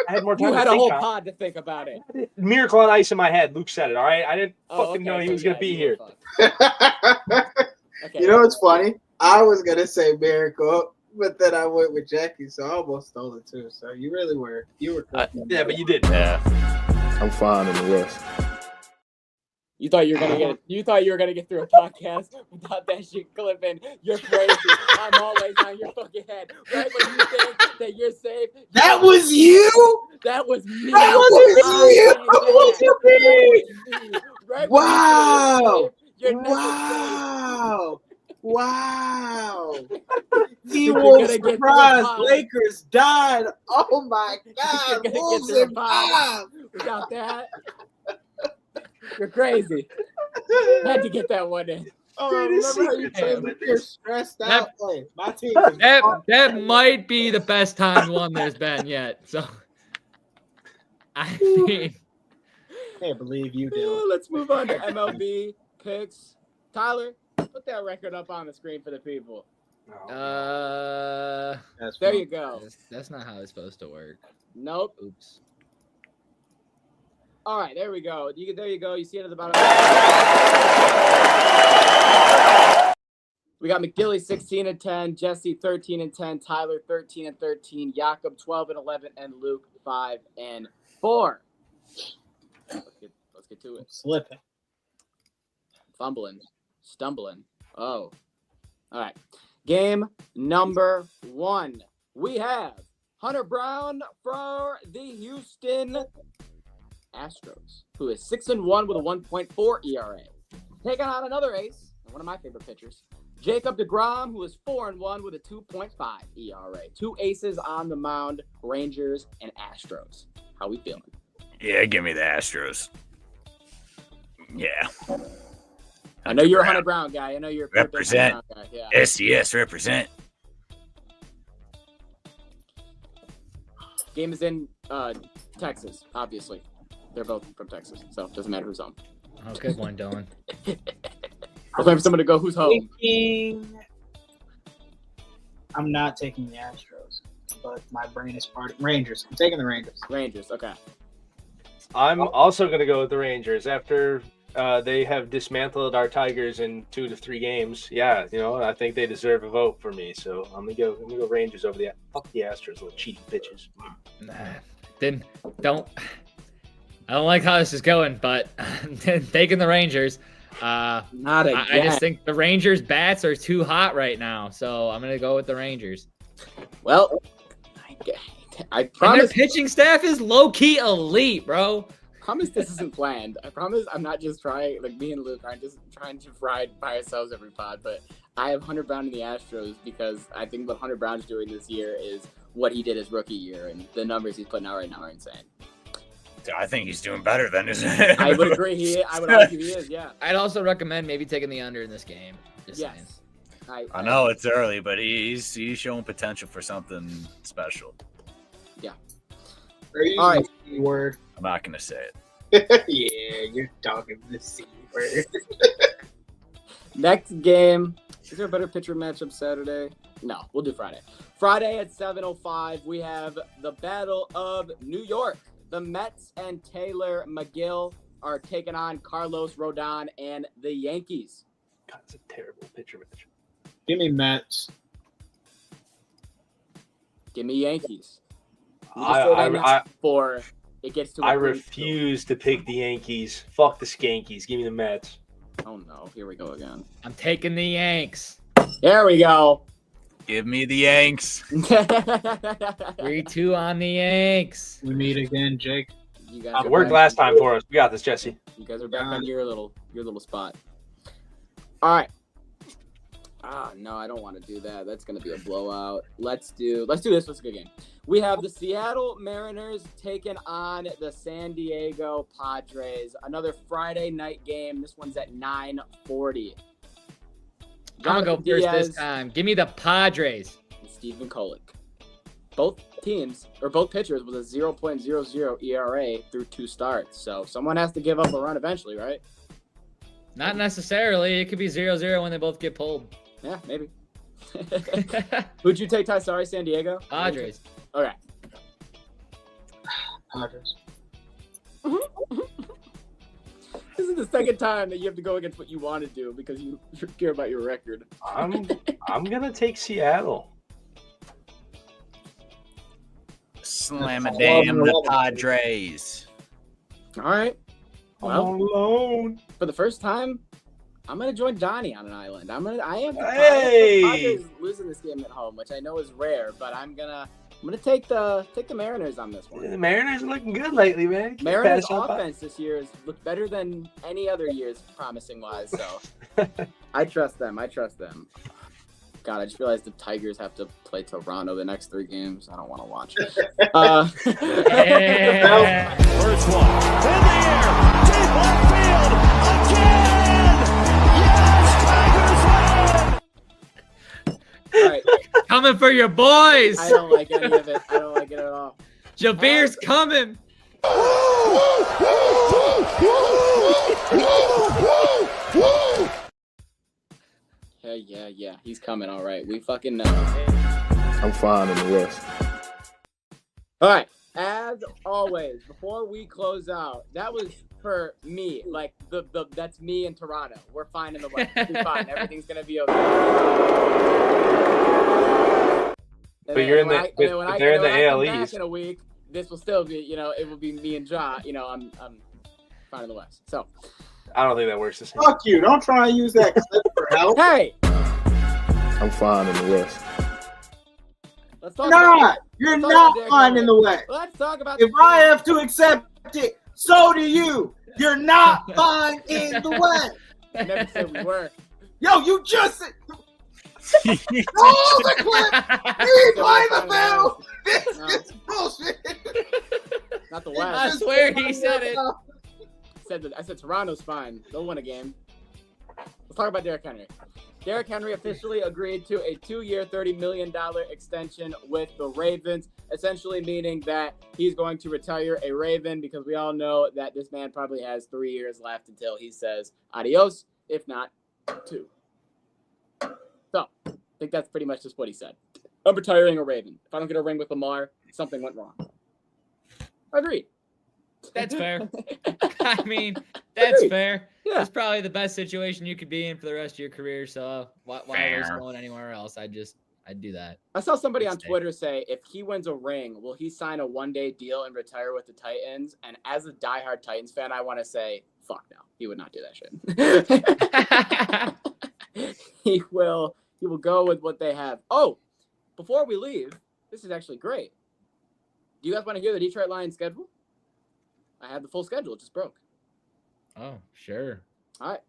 Speaker 11: I had more time.
Speaker 1: You had
Speaker 11: to
Speaker 1: a
Speaker 11: think
Speaker 1: whole
Speaker 11: on.
Speaker 1: pod to think about it.
Speaker 11: Miracle on Ice in my head. Luke said it. All right, I didn't fucking
Speaker 1: okay,
Speaker 11: know he
Speaker 1: so
Speaker 11: was gonna be here.
Speaker 1: Okay.
Speaker 5: You know what's funny? I was gonna say Miracle, but then I went with Jackie, so I almost stole it too. So you really were. You were.
Speaker 11: Yeah, but you did.
Speaker 12: Yeah.
Speaker 13: I'm fine in the West.
Speaker 1: You thought you were gonna get. You thought you were gonna get through a podcast without that shit clipping. You're crazy. I'm always on your fucking head. Right when you think that you're safe.
Speaker 5: That was you.
Speaker 1: That was me.
Speaker 5: That was you.
Speaker 1: Right
Speaker 5: wow.
Speaker 1: Wow.
Speaker 5: Wow. He was surprised. Lakers died. Oh my God. Wolves and Bob.
Speaker 1: Without that. You're crazy. Had to get that one in.
Speaker 5: Oh, remember how you told me you're stressed out? My team.
Speaker 4: That might be the best time one there's been yet. So, I mean,
Speaker 5: can't believe you do.
Speaker 1: Let's move on to MLB picks. Tyler, put that record up on the screen for the people. There you go.
Speaker 4: That's not how it's supposed to work.
Speaker 1: Nope.
Speaker 4: Oops.
Speaker 1: All right, there we go. There you go. You see it at the bottom. We got McGilly 16-10, Jesse 13-10, Tyler 13-13, Jakob 12-11, and Luke 5-4. Let's get to it.
Speaker 5: Slipping,
Speaker 1: fumbling, stumbling. Oh, all right. Game number 1. We have Hunter Brown for the Houston Astros, who is 6-1 with a 1.4 ERA. Taking on another ace, one of my favorite pitchers, Jacob deGrom, who is 4-1 with a 2.5 ERA. 2 aces on the mound, Rangers and Astros. How we feeling?
Speaker 12: Yeah, give me the Astros. Yeah.
Speaker 1: I know you're a Hunter Brown guy. I know you're a
Speaker 12: represent.
Speaker 1: Hunter Brown guy. Yeah.
Speaker 12: SES represent.
Speaker 1: Game is in Texas, obviously. They're both from Texas, so it doesn't matter who's home.
Speaker 4: Oh, good one, Dylan.
Speaker 1: I was waiting for someone to go, who's home?
Speaker 5: I'm not taking the Astros, but my brain is partying. Rangers. I'm taking the Rangers.
Speaker 1: Rangers, okay.
Speaker 11: I'm also going to go with the Rangers after they have dismantled our Tigers in 2 to 3 games. Yeah, you know, I think they deserve a vote for me. So I'm gonna go Rangers over the fuck the Astros, little cheating bitches.
Speaker 4: I don't like how this is going, but taking the Rangers.
Speaker 1: Not again.
Speaker 4: I just think the Rangers bats are too hot right now, so I'm gonna go with the Rangers.
Speaker 1: Well, I promise.
Speaker 4: And their pitching staff is low key elite, bro.
Speaker 1: Promise this isn't planned. I promise I'm not just trying, like me and Luke aren't just trying to ride by ourselves every pod, but I have Hunter Brown in the Astros because I think what Hunter Brown's doing this year is what he did his rookie year, and the numbers he's putting out right now are insane.
Speaker 12: I think he's doing better than his.
Speaker 1: I would agree. I would argue he is. Yeah.
Speaker 4: I'd also recommend maybe taking the under in this game. Just
Speaker 1: yes.
Speaker 12: I know it's early, but he's showing potential for something special.
Speaker 1: Yeah.
Speaker 5: Are you using
Speaker 1: All right.
Speaker 5: the C word?
Speaker 12: I'm not gonna say it.
Speaker 5: Yeah, you're talking the C word.
Speaker 1: Next game. Is there a better pitcher matchup Saturday? No, we'll do Friday. Friday at 7:05, we have the Battle of New York. The Mets and Taylor McGill are taking on Carlos Rodon and the Yankees.
Speaker 11: God, it's a terrible pitcher match.
Speaker 5: Give me Mets.
Speaker 1: Give me Yankees.
Speaker 11: I
Speaker 1: It gets to.
Speaker 11: I refuse to pick the Yankees. Fuck the Skankies. Give me the Mets.
Speaker 1: Oh no, here we go again.
Speaker 4: I'm taking the Yanks.
Speaker 1: There we go.
Speaker 12: Give me the Yanks.
Speaker 4: 3-2 on the Yanks.
Speaker 5: We meet again, Jake.
Speaker 1: You guys
Speaker 11: It worked last time for us. We got this, Jesse.
Speaker 1: You guys are back on your little spot. All right. No, I don't want to do that. That's gonna be a blowout. Let's do this. It's a good game. We have the Seattle Mariners taking on the San Diego Padres. Another Friday night game. This one's at 9:40.
Speaker 4: I'm gonna go first this time. Give me the Padres.
Speaker 1: And Stephen Kolek. Both pitchers with a 0.00 ERA through 2 starts. So someone has to give up a run eventually, right?
Speaker 4: Not necessarily. It could be 0-0 when they both get pulled.
Speaker 1: Yeah, maybe. Who'd you take, Ty? Sorry, San Diego?
Speaker 4: Padres.
Speaker 1: Okay.
Speaker 5: Padres.
Speaker 1: This is the second time that you have to go against what you want to do because you care about your record.
Speaker 11: I'm gonna take Seattle.
Speaker 12: Slam a damn the Padres.
Speaker 1: All right. Well,
Speaker 11: I'm alone.
Speaker 1: for the first time, I'm gonna join Johnny on an island. I am.
Speaker 11: Hey!
Speaker 1: Padres losing this game at home, which I know is rare, but I'm gonna take the Mariners on this one.
Speaker 11: The Mariners are looking good lately, man. Can't
Speaker 1: Mariners
Speaker 11: pass up on-
Speaker 1: offense this year has looked better than any other years, promising wise. So I trust them. God, I just realized the Tigers have to play Toronto the next 3 games. I don't want to watch.
Speaker 9: First one in the air, deep left field again. Yes, Tigers win.
Speaker 1: All right.
Speaker 4: Coming for your boys.
Speaker 1: I don't like any of it. I don't like it at all.
Speaker 4: Javir's coming.
Speaker 1: Yeah. He's coming. All right. We fucking know.
Speaker 13: I'm fine in the West.
Speaker 1: All right. As always, before we close out, that was for me. Like that's me in Toronto. We're fine in the West. We'll be fine. Everything's gonna be okay.
Speaker 11: But they're in the AL
Speaker 1: back
Speaker 11: East.
Speaker 1: in a week, this will still be, it will be me and Ja. I'm fine in the West. So
Speaker 11: I don't think that works the same.
Speaker 5: Fuck you. Don't try and use that clip for help.
Speaker 1: hey,
Speaker 13: I'm fine in the West.
Speaker 1: let's talk.
Speaker 5: You're not
Speaker 1: Derek
Speaker 5: fine
Speaker 1: Henry.
Speaker 5: in the West.
Speaker 1: Let's talk about.
Speaker 5: If I have to accept it, so do you. You're not fine in the West.
Speaker 1: I never said we were.
Speaker 5: Yo, you just said. Oh, the clip! You play the bell! This is bullshit!
Speaker 1: Not the
Speaker 4: I
Speaker 1: West.
Speaker 4: swear he said it.
Speaker 1: I said Toronto's fine. They'll win a game. Let's talk about Derrick Henry. Derrick Henry officially agreed to a 2-year, $30 million extension with the Ravens, essentially meaning that he's going to retire a Raven because we all know that this man probably has 3 years left until he says adios, if not 2. So, I think that's pretty much just what he said. I'm retiring a Raven. If I don't get a ring with Lamar, something went wrong. Agreed.
Speaker 4: That's fair. I mean, that's fair.
Speaker 1: Yeah.
Speaker 4: That's probably the best situation you could be in for the rest of your career. So why risk going anywhere else? I'd do that.
Speaker 1: I saw somebody on Twitter say if he wins a ring, will he sign a 1-day deal and retire with the Titans? And as a diehard Titans fan, I want to say, fuck no. He would not do that shit. He will go with what they have. Oh, before we leave, this is actually great. Do you guys want to hear the Detroit Lions schedule? I have the full schedule. It just broke.
Speaker 4: Oh, sure.
Speaker 1: All right.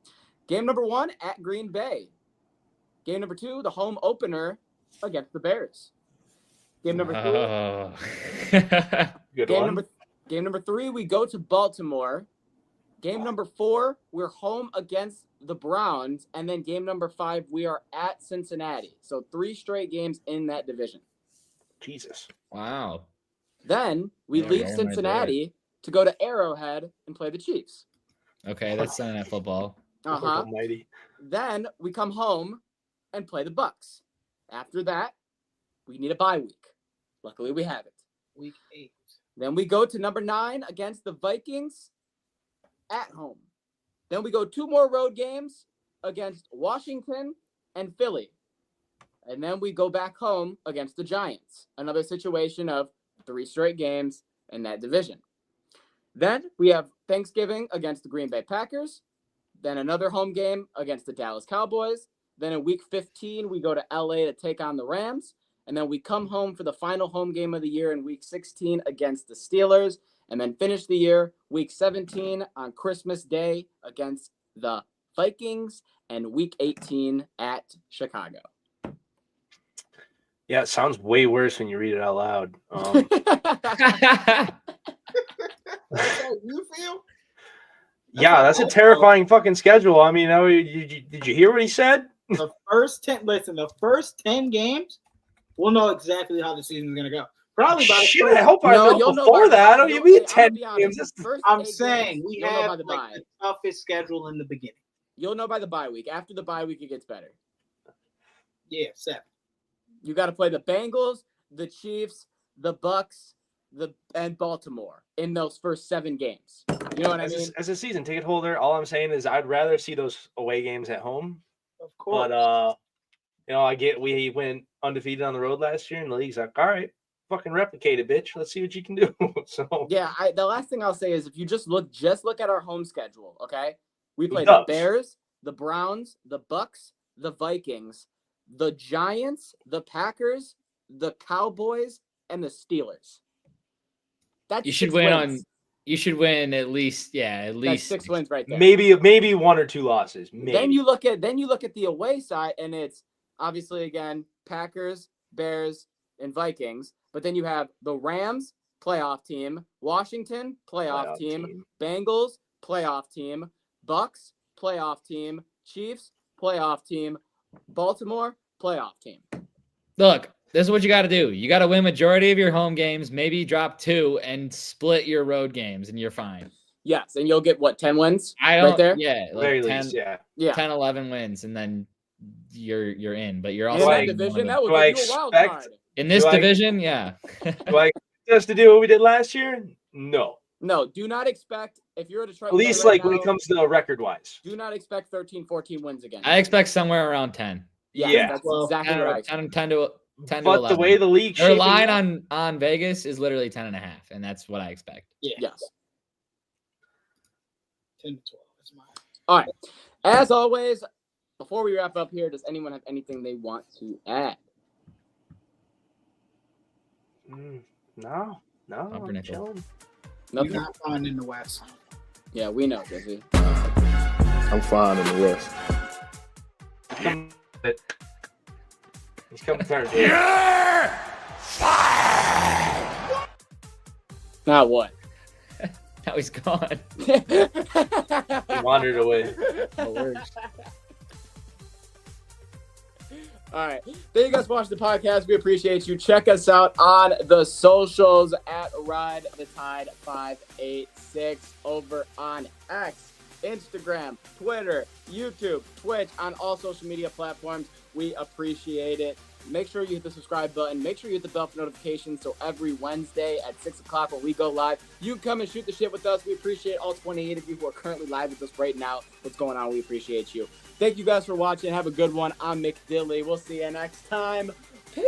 Speaker 1: Game number 1 at Green Bay. Game number 2, the home opener against the Bears. Game number 3.
Speaker 11: Good one.
Speaker 1: Game number 3, we go to Baltimore. Game number 4, we're home against the Browns. And then game number 5, we are at Cincinnati. So 3 straight games in that division.
Speaker 11: Jesus.
Speaker 4: Wow.
Speaker 1: Then we
Speaker 4: Yeah,
Speaker 1: leave
Speaker 4: Real
Speaker 1: Cincinnati to go to Arrowhead and play the Chiefs.
Speaker 4: Okay, that's Sunday Night Football.
Speaker 1: Uh-huh.
Speaker 11: Almighty.
Speaker 1: Then we come home and play the Bucks. After that, we need a bye week. Luckily, we have it.
Speaker 5: Week 8.
Speaker 1: Then we go to number 9 against the Vikings at home. Then we go 2 more road games against Washington and Philly. And then we go back home against the Giants. Another situation of 3 straight games in that division. Then we have Thanksgiving against the Green Bay Packers. Then another home game against the Dallas Cowboys. Then in week 15, we go to LA to take on the Rams. And then we come home for the final home game of the year in week 16 against the Steelers. And then finish the year week 17 on Christmas Day against the Vikings. And week 18 at Chicago.
Speaker 11: Yeah, it sounds way worse when you read it out loud.
Speaker 5: That's how you feel?
Speaker 11: Yeah, that's a terrifying fucking schedule. I mean, did you hear what he said?
Speaker 5: The first 10 games, we'll know exactly how the season's going to go. Probably by the
Speaker 11: Shit, I hope I know before that. I don't even mean 10 games.
Speaker 5: I'm saying we
Speaker 1: you'll know by
Speaker 5: have
Speaker 1: the
Speaker 5: like
Speaker 1: bye.
Speaker 5: the toughest schedule in the beginning.
Speaker 1: You'll know by the bye week. After the bye week, it gets better.
Speaker 5: Yeah, 7.
Speaker 1: You got to play the Bengals, the Chiefs, the Bucks, and Baltimore in those first 7 games. You know what I mean?
Speaker 11: As a season ticket holder, all I'm saying is I'd rather see those away games at home.
Speaker 5: Of course.
Speaker 11: But we went undefeated on the road last year, and the league's like, all right, fucking replicate it, bitch. Let's see what you can do. So
Speaker 1: yeah, the last thing I'll say is if you just look at our home schedule, okay? We play the Bears, the Browns, the Bucks, the Vikings, the Giants, the Packers, the Cowboys, and the Steelers. That's
Speaker 4: You should
Speaker 1: 6
Speaker 4: win
Speaker 1: wins.
Speaker 4: You should win at least
Speaker 1: That's 6 wins right there.
Speaker 11: maybe 1 or 2 losses. Maybe.
Speaker 1: Then you look at the away side, and it's obviously again Packers, Bears, and Vikings. But then you have the Rams, playoff team, Washington, playoff team, Bengals, playoff team, Bucks, playoff team, Chiefs, playoff team, Baltimore, playoff team.
Speaker 4: Look, this is what you got to do. You got to win majority of your home games, maybe drop 2 and split your road games, and you're fine.
Speaker 1: Yes, and you'll get 10 wins right there?
Speaker 4: Yeah, like
Speaker 11: Very
Speaker 4: 10,
Speaker 11: least, yeah.
Speaker 4: 10, 11 wins, and then you're in. But you're
Speaker 1: In
Speaker 4: also
Speaker 1: that division, that would give you a wild card.
Speaker 4: in this division, yeah.
Speaker 11: Do I expect us to do what we did last year? No.
Speaker 1: No, do not expect, if you're a Detroit
Speaker 11: At least
Speaker 1: player right
Speaker 11: when
Speaker 1: now,
Speaker 11: it comes to record-wise.
Speaker 1: do not expect 13, 14 wins again.
Speaker 4: I expect somewhere around 10.
Speaker 1: Yeah, that's exactly
Speaker 4: 10,
Speaker 1: right.
Speaker 4: 10 to 10
Speaker 11: But
Speaker 4: to 11.
Speaker 11: the way the league
Speaker 4: Their
Speaker 11: shaping
Speaker 4: line
Speaker 11: up-
Speaker 4: on Vegas is literally 10.5, and that's what I expect.
Speaker 5: Yeah.
Speaker 1: Yes.
Speaker 5: 10 to 12. That's mine.
Speaker 1: All right. As always, before we wrap up here, does anyone have anything they want to add?
Speaker 11: No.
Speaker 4: Pumpernickel.
Speaker 11: I'm chilling.
Speaker 1: Nothing.
Speaker 5: You're not fine in the West.
Speaker 1: Yeah, we know, Jesse.
Speaker 13: I'm fine in the West.
Speaker 11: He's coming third.
Speaker 1: Now what?
Speaker 4: Now he's gone.
Speaker 11: He wandered away.
Speaker 4: That works.
Speaker 1: All right. Thank you guys for watching the podcast. We appreciate you. Check us out on the socials at Ride the Tide 586 over on X, Instagram, Twitter, YouTube, Twitch, on all social media platforms. We appreciate it. Make sure you hit the subscribe button. Make sure you hit the bell for notifications so every Wednesday at 6 o'clock when we go live, you can come and shoot the shit with us. We appreciate all 28 of you who are currently live with us right now. What's going on? We appreciate you. Thank you guys for watching. Have a good one. I'm McDilly. We'll see you next time. Peace.